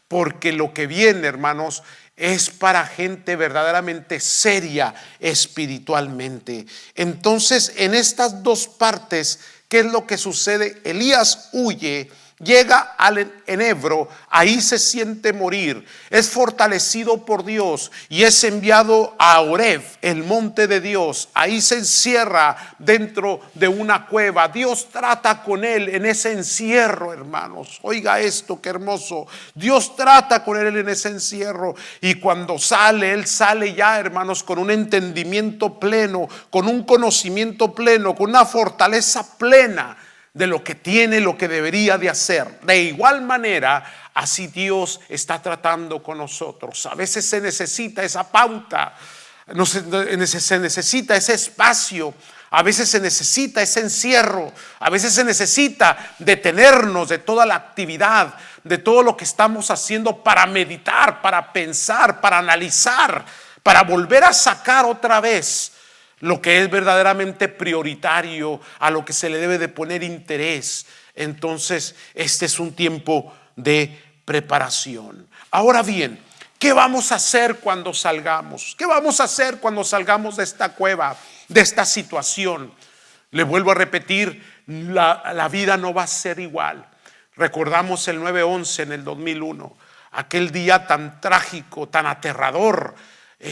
porque lo que viene, hermanos, es para gente verdaderamente seria espiritualmente. Entonces, en estas dos partes, ¿qué es lo que sucede? Elías huye, llega al enebro, ahí se siente morir, es fortalecido por Dios y es enviado a Horeb, el monte de Dios. Ahí se encierra dentro de una cueva. Dios trata con él en ese encierro, hermanos. Oiga esto, qué hermoso. Dios trata con él en ese encierro, y cuando sale, él sale ya, hermanos, con un entendimiento pleno, con un conocimiento pleno, con una fortaleza plena de lo que tiene, lo que debería de hacer. De igual manera, así Dios está tratando con nosotros. A veces se necesita esa pauta, se necesita ese espacio A veces se necesita ese encierro, a veces se necesita detenernos de toda la actividad, de todo lo que estamos haciendo para meditar, para pensar, para analizar, para volver a sacar otra vez lo que es verdaderamente prioritario, a lo que se le debe de poner interés. Entonces, este es un tiempo de preparación. Ahora bien, ¿qué vamos a hacer cuando salgamos? ¿Qué vamos a hacer cuando salgamos de esta cueva, de esta situación? Le vuelvo a repetir, la vida no va a ser igual. Recordamos el 9/11 en el 2001, aquel día tan trágico, tan aterrador.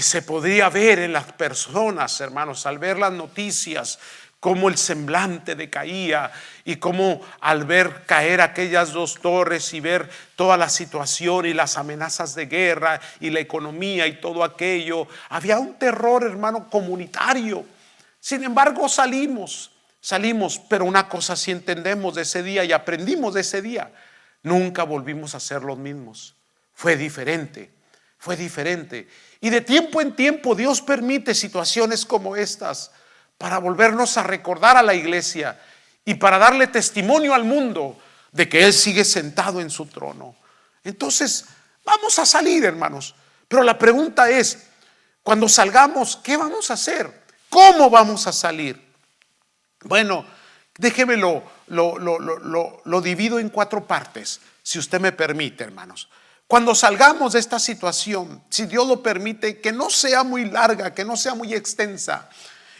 Se podría ver en las personas, hermanos, al ver las noticias, cómo el semblante decaía y cómo al ver caer aquellas dos torres y ver toda la situación y las amenazas de guerra y la economía y todo aquello, había un terror, hermano, comunitario. Sin embargo, salimos, pero una cosa sí entendemos de ese día y aprendimos de ese día: nunca volvimos a ser los mismos. Fue diferente. Y de tiempo en tiempo Dios permite situaciones como estas para volvernos a recordar a la iglesia y para darle testimonio al mundo de que Él sigue sentado en su trono. Entonces, vamos a salir, hermanos. Pero la pregunta es, cuando salgamos, ¿qué vamos a hacer? ¿Cómo vamos a salir? Bueno, déjeme lo divido en 4 partes, si usted me permite, hermanos. Cuando salgamos de esta situación, si Dios lo permite, que no sea muy larga, que no sea muy extensa.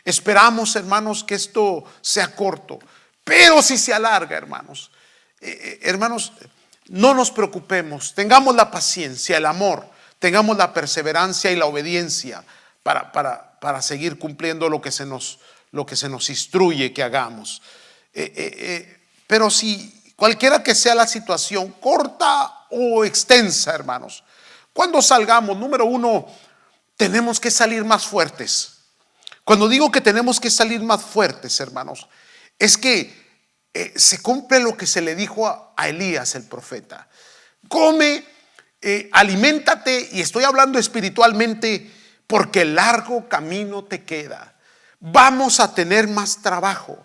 Esperamos, hermanos, que esto sea corto. Pero si se alarga, hermanos, no nos preocupemos. Tengamos la paciencia, el amor, tengamos la perseverancia y la obediencia para seguir cumpliendo lo que se nos instruye que hagamos. Pero si cualquiera que sea la situación, corta o extensa, hermanos, cuando salgamos, número 1, tenemos que salir más fuertes. Cuando digo que tenemos que salir más fuertes, hermanos, es que se cumple lo que se le dijo a Elías el profeta: come, aliméntate, y estoy hablando espiritualmente, porque el largo camino te queda. Vamos a tener más trabajo,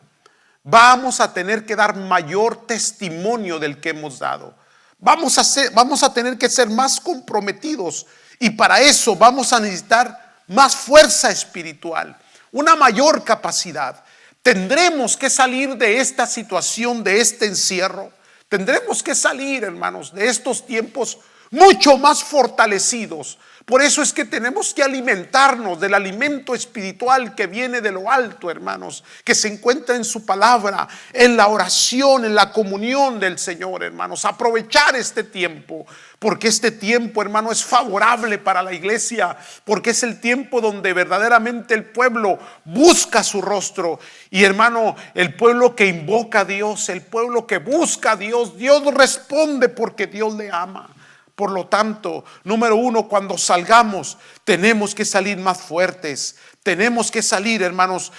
vamos a tener que dar mayor testimonio del que hemos dado. Vamos a tener que ser más comprometidos, y para eso vamos a necesitar más fuerza espiritual, una mayor capacidad. Tendremos que salir de esta situación, de este encierro. Tendremos que salir, hermanos, de estos tiempos mucho más fortalecidos. Por eso es que tenemos que alimentarnos del alimento espiritual que viene de lo alto, hermanos, que se encuentra en su palabra, en la oración, en la comunión del Señor, hermanos. Aprovechar este tiempo, porque este tiempo, hermano, es favorable para la iglesia, porque es el tiempo donde verdaderamente el pueblo busca su rostro. Y, hermano, el pueblo que invoca a Dios, el pueblo que busca a Dios, Dios responde porque Dios le ama. Por lo tanto, número 1, cuando salgamos, tenemos que salir más fuertes. Tenemos que salir, hermanos,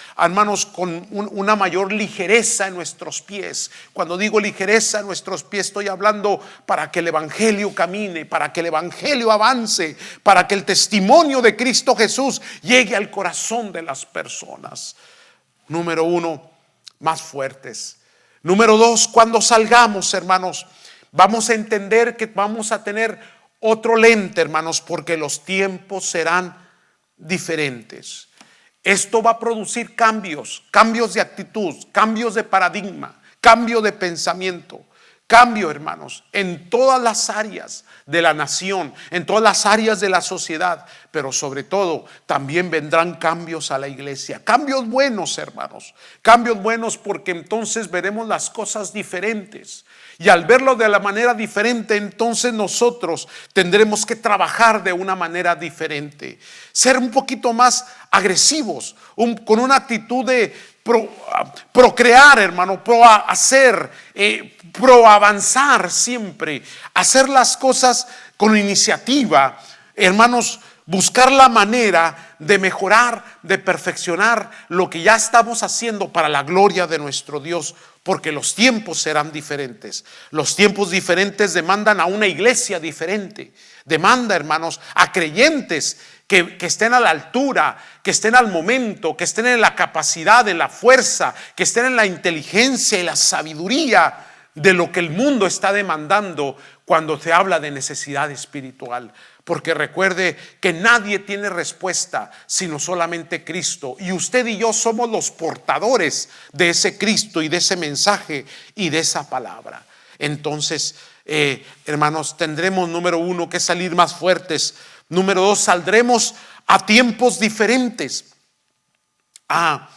con una mayor ligereza en nuestros pies. Cuando digo ligereza en nuestros pies, estoy hablando para que el evangelio camine, para que el evangelio avance, para que el testimonio de Cristo Jesús llegue al corazón de las personas. Número 1, más fuertes. Número 2, cuando salgamos, hermanos, vamos a entender que vamos a tener otro lente, hermanos, porque los tiempos serán diferentes. Esto va a producir cambios de actitud, cambios de paradigma, cambio de pensamiento, cambio, hermanos, en todas las áreas de la nación, en todas las áreas de la sociedad, pero sobre todo también vendrán cambios a la iglesia, cambios buenos, hermanos, cambios buenos, porque entonces veremos las cosas diferentes. Y al verlo de la manera diferente, entonces nosotros tendremos que trabajar de una manera diferente. Ser un poquito más agresivos, con una actitud de procrear, hermano, avanzar siempre. Hacer las cosas con iniciativa, hermanos. Buscar la manera de mejorar, de perfeccionar lo que ya estamos haciendo para la gloria de nuestro Dios, porque los tiempos serán diferentes. Los tiempos diferentes demandan a una iglesia diferente, demanda, hermanos, a creyentes que estén a la altura, que estén al momento, que estén en la capacidad, en la fuerza, que estén en la inteligencia y la sabiduría de lo que el mundo está demandando cuando se habla de necesidad espiritual. Porque recuerde que nadie tiene respuesta sino solamente Cristo. Y usted y yo somos los portadores de ese Cristo y de ese mensaje y de esa palabra. Entonces, hermanos, tendremos, número uno, que salir más fuertes. Número dos, saldremos a tiempos diferentes, a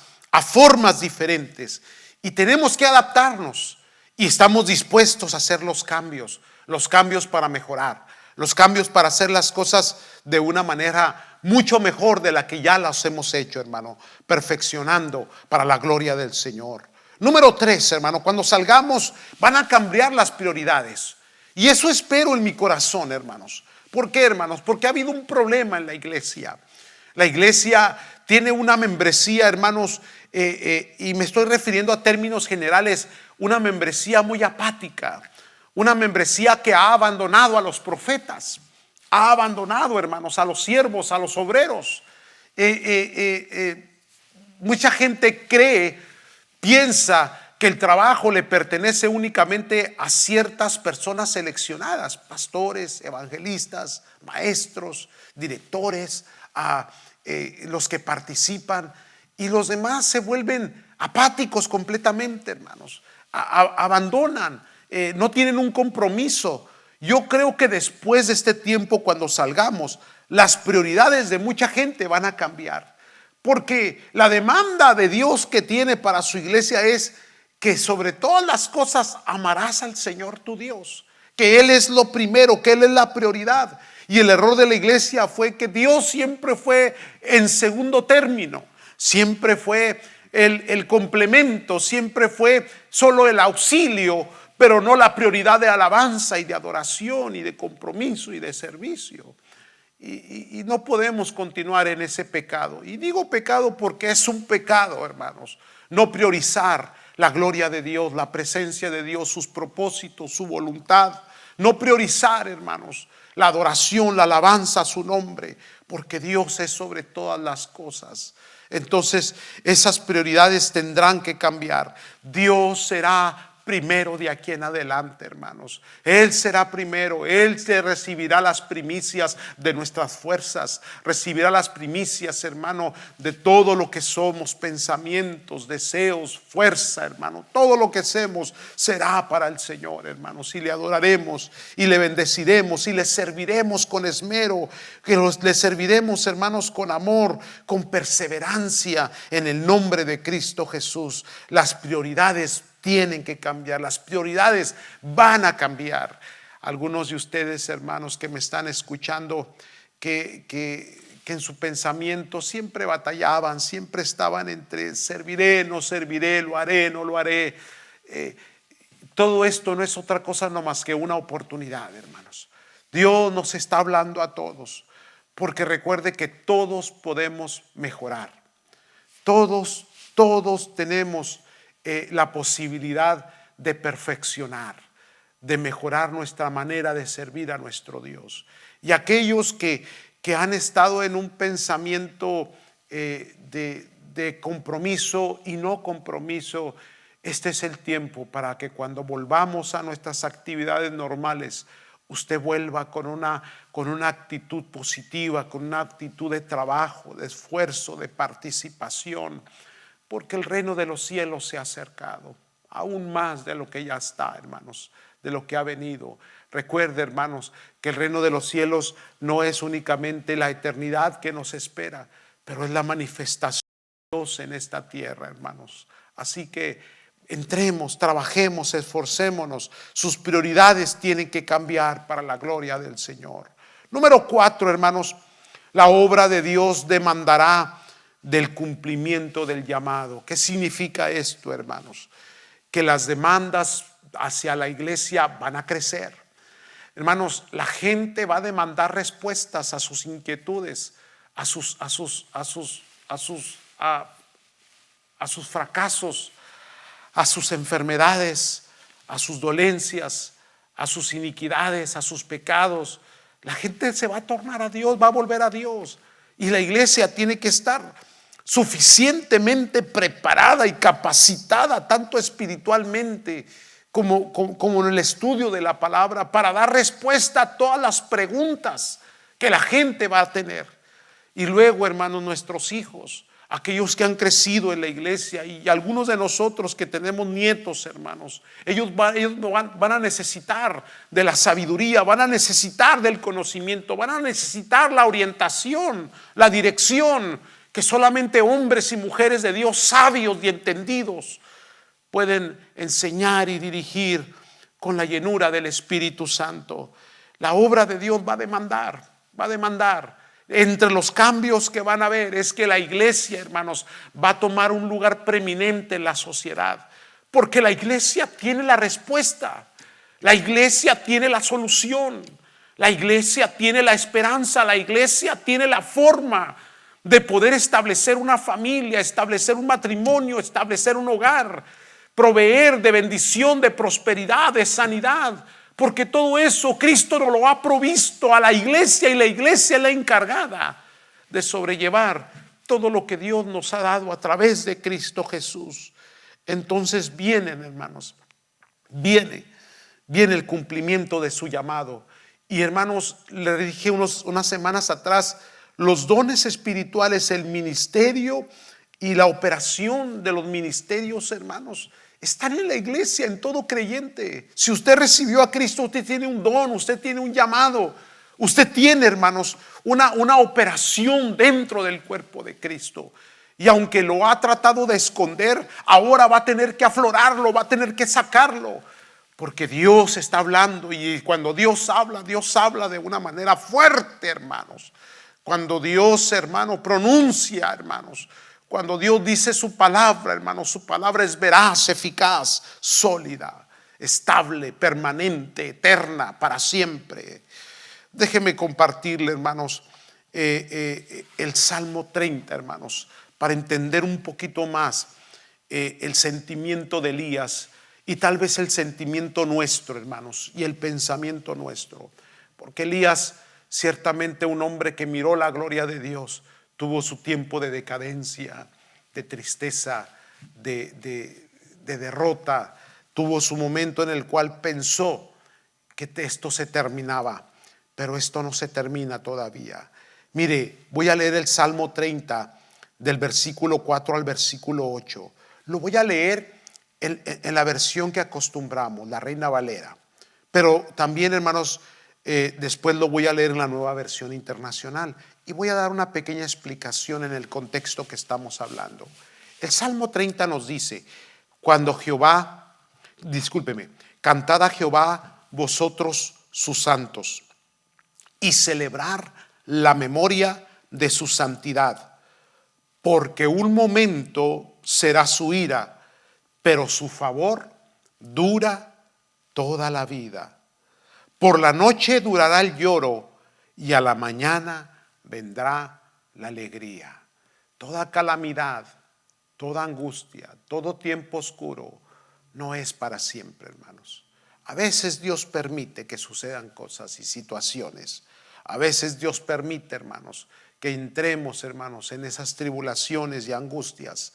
formas diferentes. Y tenemos que adaptarnos. Y estamos dispuestos a hacer los cambios para mejorar, los cambios para hacer las cosas de una manera mucho mejor de la que ya las hemos hecho, hermano, perfeccionando para la gloria del Señor. Número tres, hermano, cuando salgamos van a cambiar las prioridades. Y eso espero en mi corazón, hermanos. ¿Por qué, hermanos? Porque ha habido un problema en la iglesia. La iglesia tiene una membresía, hermanos, y me estoy refiriendo a términos generales, una membresía muy apática, una membresía que ha abandonado a los profetas, ha abandonado, hermanos, a los siervos, a los obreros. Mucha gente piensa que el trabajo le pertenece únicamente a ciertas personas seleccionadas, pastores, evangelistas, maestros, directores, a los que participan, y los demás se vuelven apáticos completamente, hermanos, abandonan, no tienen un compromiso. Yo creo que después de este tiempo, cuando salgamos, las prioridades de mucha gente van a cambiar, porque la demanda de Dios que tiene para su iglesia es que sobre todas las cosas amarás al Señor tu Dios, que Él es lo primero, que Él es la prioridad. Y el error de la iglesia fue que Dios siempre fue en segundo término, siempre fue el complemento, siempre fue solo el auxilio, pero no la prioridad de alabanza y de adoración y de compromiso y de servicio. Y no podemos continuar en ese pecado. Y digo pecado porque es un pecado, hermanos, no priorizar la gloria de Dios, la presencia de Dios, sus propósitos, su voluntad. No priorizar, hermanos, la adoración, la alabanza a su nombre, porque Dios es sobre todas las cosas. Entonces esas prioridades tendrán que cambiar. Dios será primero de aquí en adelante, hermanos. Él será primero. Él se recibirá las primicias de nuestras fuerzas, recibirá las primicias, hermano, de todo lo que somos, pensamientos, deseos, fuerza, hermano. Todo lo que hacemos será para el Señor, hermanos, y le adoraremos y le bendeciremos y le serviremos con esmero, que le serviremos, hermanos, con amor, con perseverancia, en el nombre de Cristo Jesús. Las prioridades tienen que cambiar, las prioridades van a cambiar. Algunos de ustedes, hermanos, que me están escuchando, que en su pensamiento siempre batallaban, siempre estaban entre serviré, no serviré, lo haré, no lo haré. Todo esto no es otra cosa no más que una oportunidad, hermanos. Dios nos está hablando a todos, porque recuerde que todos podemos mejorar. Todos tenemos la posibilidad de perfeccionar, de mejorar nuestra manera de servir a nuestro Dios. Y aquellos que han estado en un pensamiento de compromiso y no compromiso, este es el tiempo para que cuando volvamos a nuestras actividades normales, usted vuelva con una actitud positiva, con una actitud de trabajo, de esfuerzo, de participación, porque el reino de los cielos se ha acercado, aún más de lo que ya está, hermanos, de lo que ha venido. Recuerde, hermanos, que el reino de los cielos no es únicamente la eternidad que nos espera, pero es la manifestación de Dios en esta tierra, hermanos. Así que entremos, trabajemos, esforcémonos. Sus prioridades tienen que cambiar para la gloria del Señor. Número 4, hermanos, la obra de Dios demandará del cumplimiento del llamado. ¿Qué significa esto, hermanos? Que las demandas hacia la iglesia van a crecer. Hermanos, la gente va a demandar respuestas a sus inquietudes, a sus fracasos, a sus enfermedades, a sus dolencias, a sus iniquidades, a sus pecados. La gente se va a tornar a Dios, va a volver a Dios. Y la iglesia tiene que estar suficientemente preparada y capacitada, tanto espiritualmente como en el estudio de la palabra, para dar respuesta a todas las preguntas que la gente va a tener. Y luego, hermanos, nuestros hijos, aquellos que han crecido en la iglesia, y algunos de nosotros que tenemos nietos, hermanos, ellos van a necesitar de la sabiduría, van a necesitar del conocimiento, van a necesitar la orientación, la dirección que solamente hombres y mujeres de Dios sabios y entendidos pueden enseñar y dirigir con la llenura del Espíritu Santo. La obra de Dios va a demandar. Entre los cambios que van a haber es que la iglesia, hermanos, va a tomar un lugar preeminente en la sociedad, porque la iglesia tiene la respuesta, la iglesia tiene la solución, la iglesia tiene la esperanza, la iglesia tiene la forma de poder establecer una familia, establecer un matrimonio, establecer un hogar, proveer de bendición, de prosperidad, de sanidad. Porque todo eso Cristo nos lo ha provisto a la iglesia, y la iglesia es la encargada de sobrellevar todo lo que Dios nos ha dado a través de Cristo Jesús. Entonces vienen, hermanos, viene el cumplimiento de su llamado. Y hermanos, le dije unas semanas atrás, los dones espirituales, el ministerio y la operación de los ministerios, hermanos, están en la iglesia, en todo creyente. Si usted recibió a Cristo, usted tiene un don, usted tiene un llamado, usted tiene, hermanos, una operación dentro del cuerpo de Cristo. Y aunque lo ha tratado de esconder, ahora va a tener que aflorarlo, va a tener que sacarlo, porque Dios está hablando. Y cuando Dios habla de una manera fuerte, hermanos. Cuando Dios, hermano, pronuncia, hermanos, cuando Dios dice su palabra, hermanos, su palabra es veraz, eficaz, sólida, estable, permanente, eterna, para siempre. Déjeme compartirle, hermanos, el Salmo 30, hermanos, para entender un poquito más el sentimiento de Elías y tal vez el sentimiento nuestro, hermanos, y el pensamiento nuestro. Porque Elías, ciertamente un hombre que miró la gloria de Dios, tuvo su tiempo de decadencia, de tristeza, de derrota. Tuvo su momento en el cual pensó que esto se terminaba, pero esto no se termina todavía. Mire, voy a leer el Salmo 30 del versículo 4 al versículo 8. Lo voy a leer en la versión que acostumbramos, la Reina Valera, pero también, hermanos, después lo voy a leer en la Nueva Versión Internacional. Y voy a dar una pequeña explicación en el contexto que estamos hablando. El Salmo 30 nos dice: cantad a Jehová vosotros sus santos, y celebrar la memoria de su santidad, porque un momento será su ira, pero su favor dura toda la vida. Por la noche durará el lloro, y a la mañana vendrá la alegría. Toda calamidad, toda angustia, todo tiempo oscuro no es para siempre, hermanos. A veces Dios permite que sucedan cosas y situaciones. A veces Dios permite, hermanos, que entremos, hermanos, en esas tribulaciones y angustias.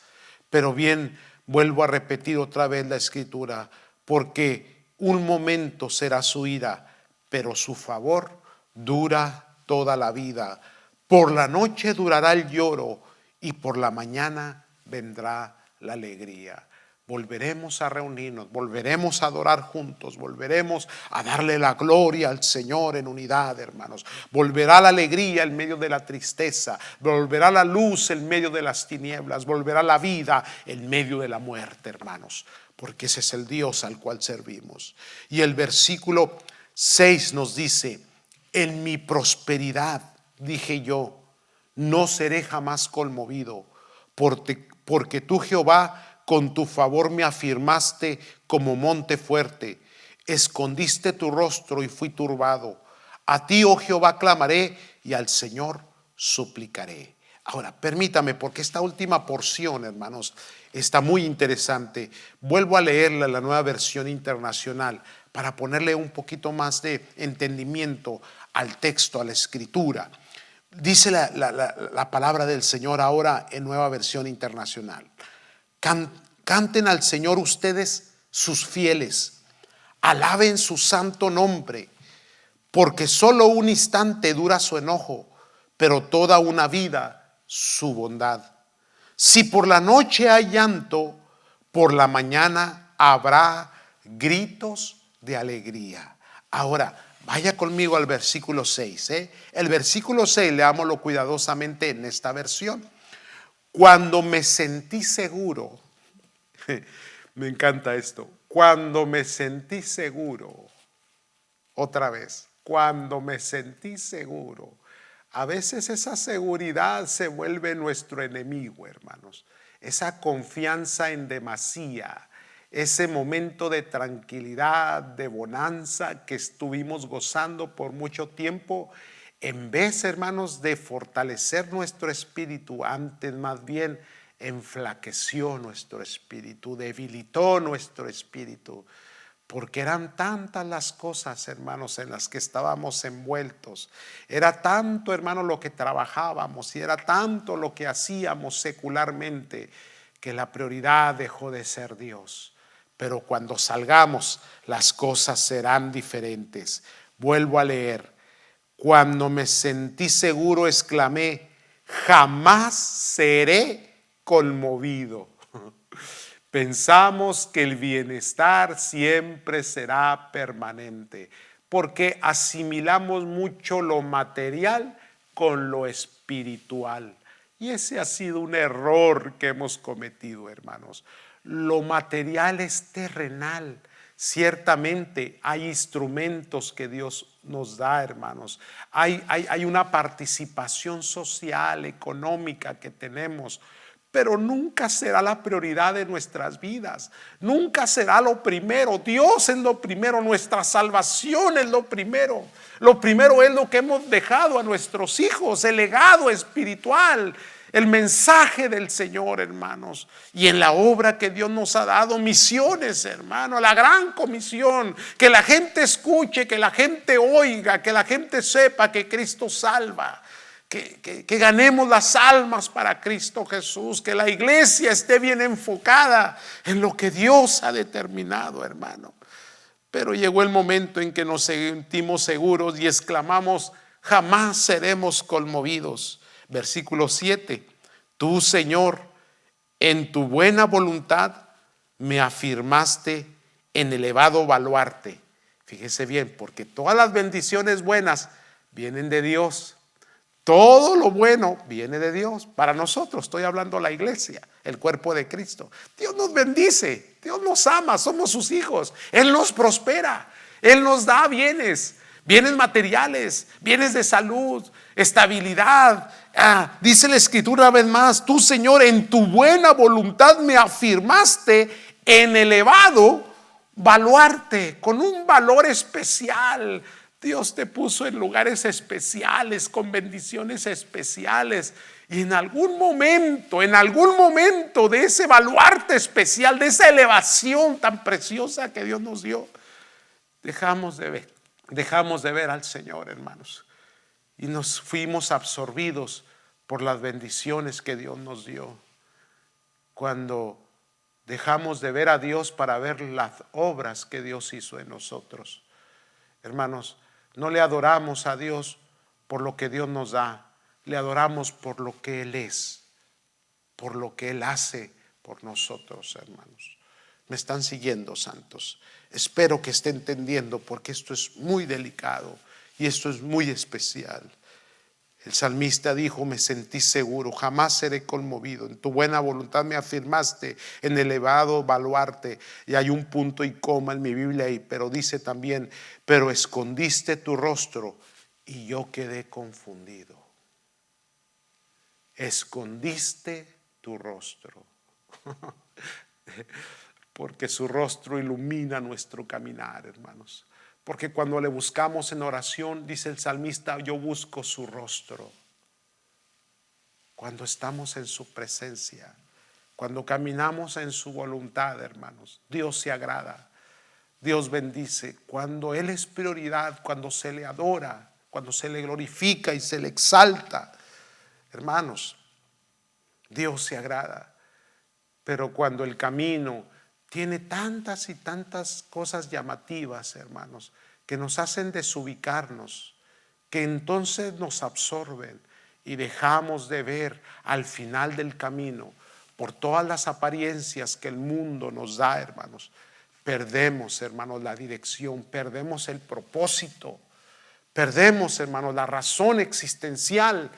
Pero bien, vuelvo a repetir otra vez la escritura: porque un momento será su ira, pero su favor dura toda la vida. Por la noche durará el lloro, y por la mañana vendrá la alegría. Volveremos a reunirnos, volveremos a adorar juntos, volveremos a darle la gloria al Señor en unidad, hermanos. Volverá la alegría en medio de la tristeza, volverá la luz en medio de las tinieblas, volverá la vida en medio de la muerte, hermanos, porque ese es el Dios al cual servimos. Y el versículo 6 nos dice: en mi prosperidad dije yo, no seré jamás conmovido, porque tú, Jehová, con tu favor me afirmaste como monte fuerte. Escondiste tu rostro y fui turbado. A ti, oh Jehová, clamaré, y al Señor suplicaré. Ahora, permítame, porque esta última porción, hermanos, está muy interesante. Vuelvo a leerla en la Nueva Versión Internacional para ponerle un poquito más de entendimiento al texto, a la escritura. Dice la palabra del Señor ahora en Nueva Versión Internacional. Canten al Señor ustedes, sus fieles. Alaben su santo nombre, porque solo un instante dura su enojo, pero toda una vida su bondad. Si por la noche hay llanto, por la mañana habrá gritos de alegría. Ahora, vaya conmigo al versículo 6. El versículo 6, leámoslo cuidadosamente en esta versión. Cuando me sentí seguro, me encanta esto, cuando me sentí seguro, otra vez, cuando me sentí seguro. A veces esa seguridad se vuelve nuestro enemigo, hermanos. Esa confianza en demasía, ese momento de tranquilidad, de bonanza que estuvimos gozando por mucho tiempo, en vez, hermanos, de fortalecer nuestro espíritu, antes más bien enflaqueció nuestro espíritu, debilitó nuestro espíritu. Porque eran tantas las cosas, hermanos, en las que estábamos envueltos. Era tanto, hermanos, lo que trabajábamos y era tanto lo que hacíamos secularmente que la prioridad dejó de ser Dios. Pero cuando salgamos, las cosas serán diferentes. Vuelvo a leer. Cuando me sentí seguro, exclamé, jamás seré conmovido. Pensamos que el bienestar siempre será permanente, porque asimilamos mucho lo material con lo espiritual. Y ese ha sido un error que hemos cometido, hermanos. Lo material es terrenal. Ciertamente hay instrumentos que Dios nos da, hermanos. Hay una participación social, económica que tenemos, pero nunca será la prioridad de nuestras vidas. Nunca será lo primero. Dios es lo primero, nuestra salvación es lo primero. Lo primero es lo que hemos dejado a nuestros hijos, el legado espiritual, el mensaje del Señor, hermanos. Y en la obra que Dios nos ha dado, misiones, hermanos, la gran comisión, que la gente escuche, que la gente oiga, que la gente sepa que Cristo salva. Que ganemos las almas para Cristo Jesús, que la iglesia esté bien enfocada en lo que Dios ha determinado, hermano. Pero llegó el momento en que nos sentimos seguros y exclamamos, jamás seremos conmovidos. Versículo 7, tú, Señor, en tu buena voluntad me afirmaste en elevado baluarte. Fíjese bien, porque todas las bendiciones buenas vienen de Dios. Todo lo bueno viene de Dios. Para nosotros, estoy hablando la iglesia, el cuerpo de Cristo. Dios nos bendice, Dios nos ama, somos sus hijos. Él nos prospera, Él nos da bienes materiales, bienes de salud, estabilidad. Dice la escritura una vez más, tú, Señor, en tu buena voluntad me afirmaste en elevado baluarte, con un valor especial. Dios te puso en lugares especiales, con bendiciones especiales. Y en algún momento de ese baluarte especial, de esa elevación tan preciosa que Dios nos dio, dejamos de ver al Señor, hermanos. Y nos fuimos absorbidos por las bendiciones que Dios nos dio. Cuando dejamos de ver a Dios para ver las obras que Dios hizo en nosotros. Hermanos, no le adoramos a Dios por lo que Dios nos da, le adoramos por lo que Él es, por lo que Él hace por nosotros, hermanos. Me están siguiendo, santos. Espero que esté entendiendo, porque esto es muy delicado y esto es muy especial. El salmista dijo, me sentí seguro, jamás seré conmovido. En tu buena voluntad me afirmaste en elevado baluarte. Y hay un punto y coma en mi Biblia ahí, pero dice también, pero escondiste tu rostro y yo quedé confundido. Escondiste tu rostro. Porque su rostro ilumina nuestro caminar, hermanos. Porque cuando le buscamos en oración, dice el salmista, yo busco su rostro. cuando estamos en su presencia, cuando caminamos en su voluntad, hermanos. Dios se agrada, Dios bendice. Cuando Él es prioridad, cuando se le adora, cuando se le glorifica y se le exalta, hermanos, Dios se agrada. Pero cuando el camino tiene tantas y tantas cosas llamativas, hermanos, que nos hacen desubicarnos, que entonces nos absorben y dejamos de ver al final del camino por todas las apariencias que el mundo nos da, hermanos, perdemos, hermanos, la dirección, perdemos el propósito, perdemos, hermanos, la razón existencial,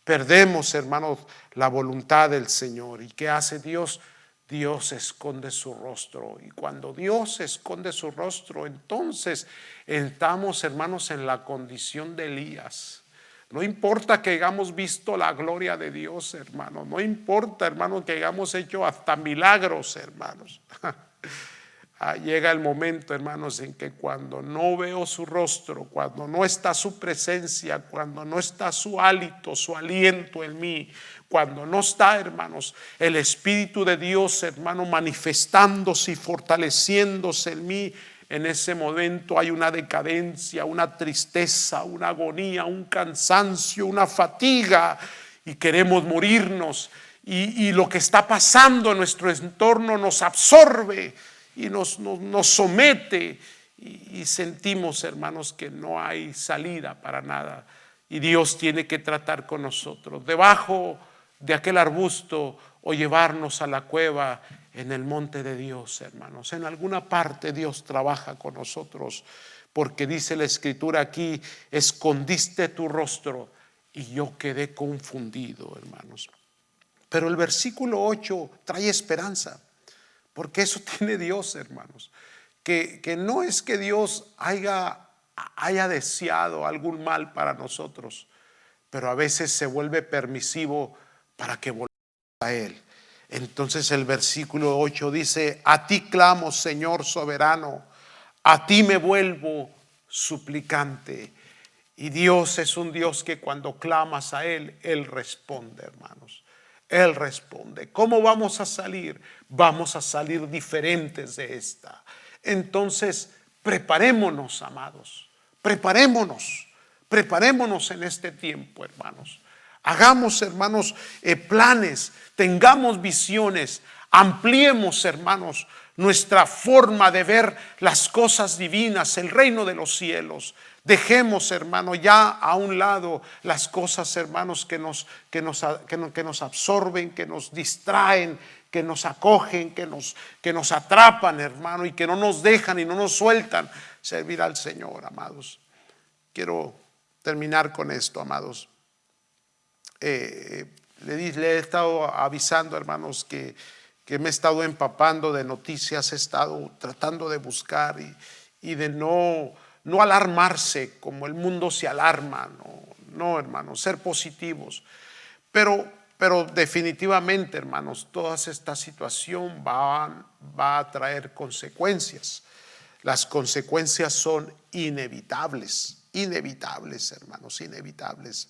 perdemos, hermanos, la voluntad del Señor. ¿Y qué hace Dios? Dios esconde su rostro, y cuando Dios esconde su rostro, entonces estamos, hermanos, en la condición de Elías. No importa que hayamos visto la gloria de Dios, hermanos. No importa, hermanos, que hayamos hecho hasta milagros, hermanos. Llega el momento, hermanos, en que cuando no veo su rostro, cuando no está su presencia, cuando no está su hálito, su aliento en mí, cuando no está, hermanos, el Espíritu de Dios, hermano, manifestándose y fortaleciéndose en mí, en ese momento hay una decadencia, una tristeza, una agonía, un cansancio, una fatiga, y queremos morirnos, y lo que está pasando en nuestro entorno nos absorbe y nos somete, y sentimos, hermanos, que no hay salida para nada, y Dios tiene que tratar con nosotros debajo de aquel arbusto o llevarnos a la cueva en el monte de Dios, hermanos. En alguna parte Dios trabaja con nosotros, porque dice la Escritura aquí: escondiste tu rostro y yo quedé confundido, hermanos. Pero el versículo 8 trae esperanza, porque eso tiene Dios, hermanos, que no es que Dios haya deseado algún mal para nosotros, pero a veces se vuelve permisivo para que volvamos a Él. Entonces el versículo 8 dice: a ti clamo, Señor soberano, a ti me vuelvo suplicante. Y Dios es un Dios que cuando clamas a Él, Él responde, hermanos. Él responde. ¿Cómo vamos a salir? Vamos a salir diferentes de esta. Entonces, preparémonos, amados. Preparémonos en este tiempo, hermanos. Hagamos, hermanos, planes, tengamos visiones, ampliemos, hermanos, nuestra forma de ver las cosas divinas, el reino de los cielos. Dejemos, hermano, ya a un lado las cosas, hermanos, que nos absorben, que nos distraen, que nos acogen, que nos atrapan, hermano, y que no nos dejan y no nos sueltan servir al Señor, amados. Quiero terminar con esto, amados. Le he estado avisando, hermanos, que me he estado empapando de noticias, he estado tratando de buscar y de no alarmarse como el mundo se alarma, no, hermanos, ser positivos. Pero definitivamente, hermanos, toda esta situación va a traer consecuencias. Las consecuencias son inevitables, hermanos, inevitables.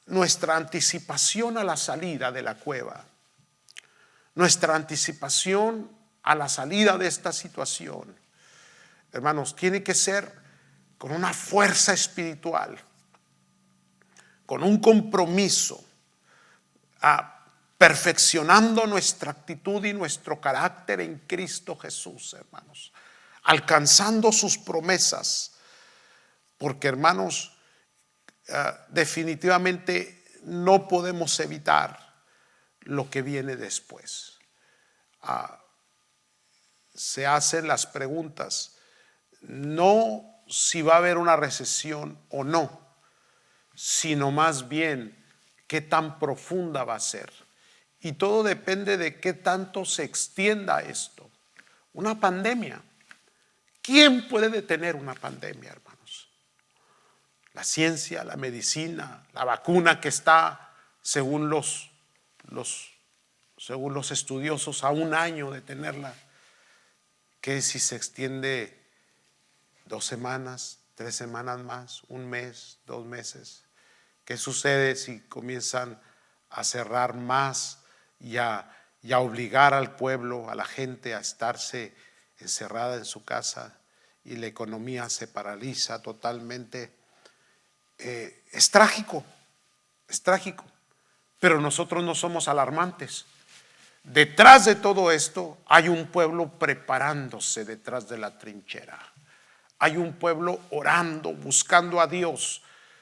Nuestra anticipación a la salida de la cueva, nuestra anticipación a la salida de esta situación, hermanos, tiene que ser con una fuerza espiritual, con un compromiso, perfeccionando nuestra actitud y nuestro carácter en Cristo Jesús, hermanos, alcanzando sus promesas, porque, hermanos, definitivamente no podemos evitar lo que viene después. Se hacen las preguntas, no si va a haber una recesión o no, sino más bien qué tan profunda va a ser. Y todo depende de qué tanto se extienda esto. Una pandemia. ¿Quién puede detener una pandemia, hermanos? La ciencia, la medicina, la vacuna que está, según los estudiosos, a un año de tenerla. ¿Qué si se extiende 2 semanas, 3 semanas más, un mes, 2 meses? ¿Qué sucede si comienzan a cerrar más y a obligar al pueblo, a la gente a estarse encerrada en su casa y la economía se paraliza totalmente? Es trágico, pero nosotros no somos alarmantes. Detrás de todo esto hay un pueblo preparándose detrás de la trinchera. Hay un pueblo orando, buscando a Dios,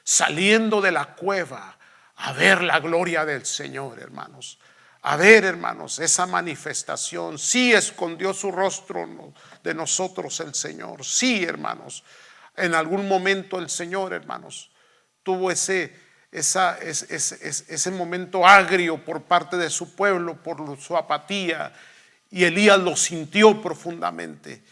saliendo de la cueva a ver la gloria del Señor, hermanos. A ver, hermanos, esa manifestación. Sí escondió su rostro de nosotros el Señor. Sí, hermanos, en algún momento el Señor, hermanos, tuvo ese momento agrio por parte de su pueblo, por su apatía, y Elías lo sintió profundamente.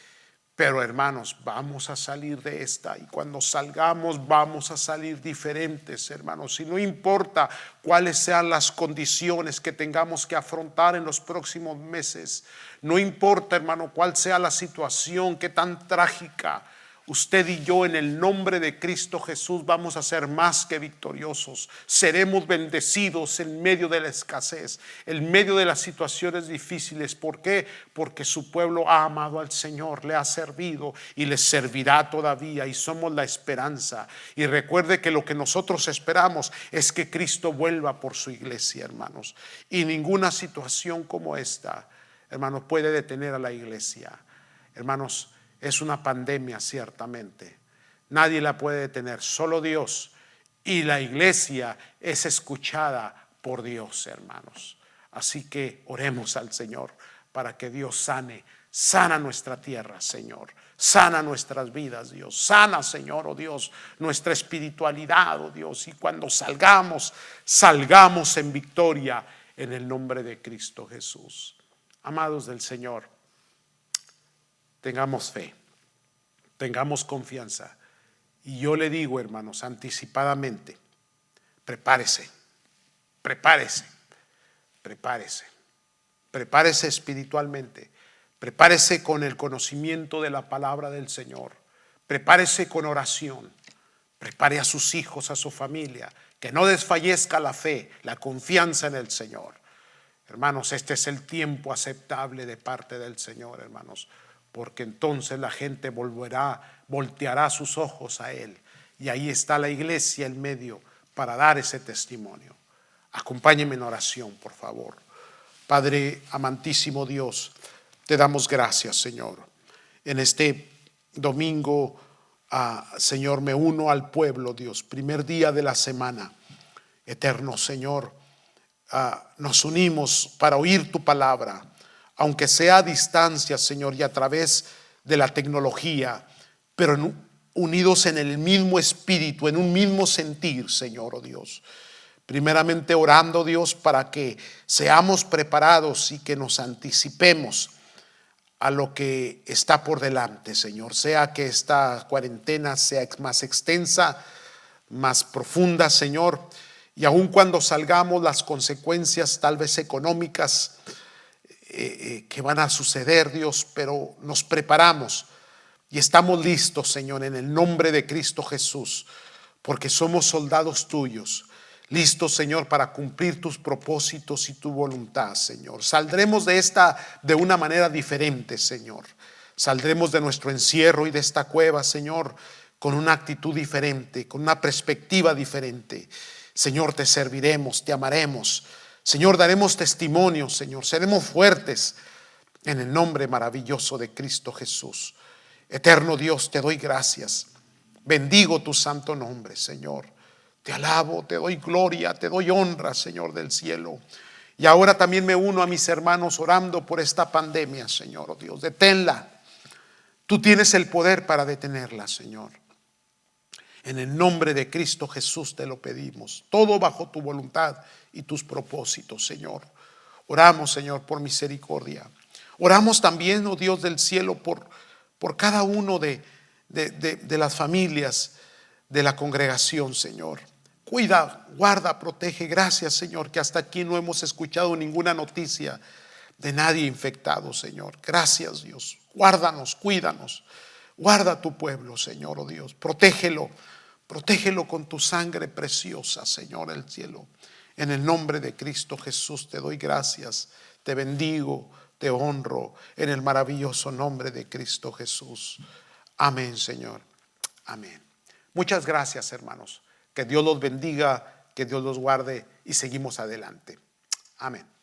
Pero hermanos, vamos a salir de esta, y cuando salgamos vamos a salir diferentes, hermanos. Y no importa cuáles sean las condiciones que tengamos que afrontar en los próximos meses, no importa, hermano, cuál sea la situación, qué tan trágica, usted y yo, en el nombre de Cristo Jesús, vamos a ser más que victoriosos. Seremos bendecidos en medio de la escasez, en medio de las situaciones difíciles. ¿Por qué? Porque su pueblo ha amado al Señor, le ha servido y le servirá todavía, y somos la esperanza. Y recuerde que lo que nosotros esperamos es que Cristo vuelva por su iglesia, hermanos. Y ninguna situación como esta, hermanos, puede detener a la iglesia. Hermanos, es una pandemia, ciertamente. Nadie la puede detener, solo Dios. Y la iglesia es escuchada por Dios, hermanos. Así que oremos al Señor para que Dios sana nuestra tierra, Señor. Sana nuestras vidas, Dios. Sana, Señor, oh Dios, nuestra espiritualidad, oh Dios. Y cuando salgamos en victoria en el nombre de Cristo Jesús. Amados del Señor, tengamos fe, tengamos confianza. Y yo le digo, hermanos, anticipadamente, prepárese espiritualmente, prepárese con el conocimiento de la palabra del Señor, prepárese con oración, prepare a sus hijos, a su familia, que no desfallezca la fe, la confianza en el Señor. Hermanos, este es el tiempo aceptable de parte del Señor, hermanos, porque entonces la gente volteará sus ojos a Él, y ahí está la iglesia en medio para dar ese testimonio. Acompáñenme en oración, por favor. Padre amantísimo Dios, te damos gracias, Señor. En este domingo, Señor, me uno al pueblo, Dios, primer día de la semana. Eterno Señor, nos unimos para oír tu palabra, aunque sea a distancia, Señor, y a través de la tecnología, pero unidos en el mismo espíritu, en un mismo sentir, Señor, oh Dios. Primeramente orando, Dios, para que seamos preparados y que nos anticipemos a lo que está por delante, Señor. Sea que esta cuarentena sea más extensa, más profunda, Señor, y aun cuando salgamos, las consecuencias tal vez económicas que van a suceder, Dios, pero nos preparamos y estamos listos, Señor, en el nombre de Cristo Jesús, porque somos soldados tuyos, listos, Señor, para cumplir tus propósitos y tu voluntad, Señor. Saldremos de esta de una manera diferente, Señor. Saldremos de nuestro encierro y de esta cueva, Señor, con una actitud diferente, con una perspectiva diferente. Señor, te serviremos, te amaremos. Señor, daremos testimonio, Señor, seremos fuertes en el nombre maravilloso de Cristo Jesús. Eterno Dios, te doy gracias. Bendigo tu santo nombre, Señor. Te alabo, te doy gloria, te doy honra, Señor del cielo. Y ahora también me uno a mis hermanos orando por esta pandemia, Señor, oh Dios. Deténla. Tú tienes el poder para detenerla, Señor. En el nombre de Cristo Jesús te lo pedimos. Todo bajo tu voluntad y tus propósitos, Señor. Oramos, Señor, por misericordia. Oramos también, oh Dios del cielo, por cada uno de las familias de la congregación, Señor. Cuida, guarda, protege. Gracias, Señor, que hasta aquí no hemos escuchado ninguna noticia de nadie infectado, Señor. Gracias, Dios. Guárdanos, cuídanos. Guarda tu pueblo, Señor, oh Dios. Protégelo Protégelo con tu sangre preciosa, Señor, el cielo. En el nombre de Cristo Jesús te doy gracias, te bendigo, te honro, en el maravilloso nombre de Cristo Jesús. Amén, Señor. Amén. Muchas gracias, hermanos. Que Dios los bendiga, que Dios los guarde y seguimos adelante. Amén.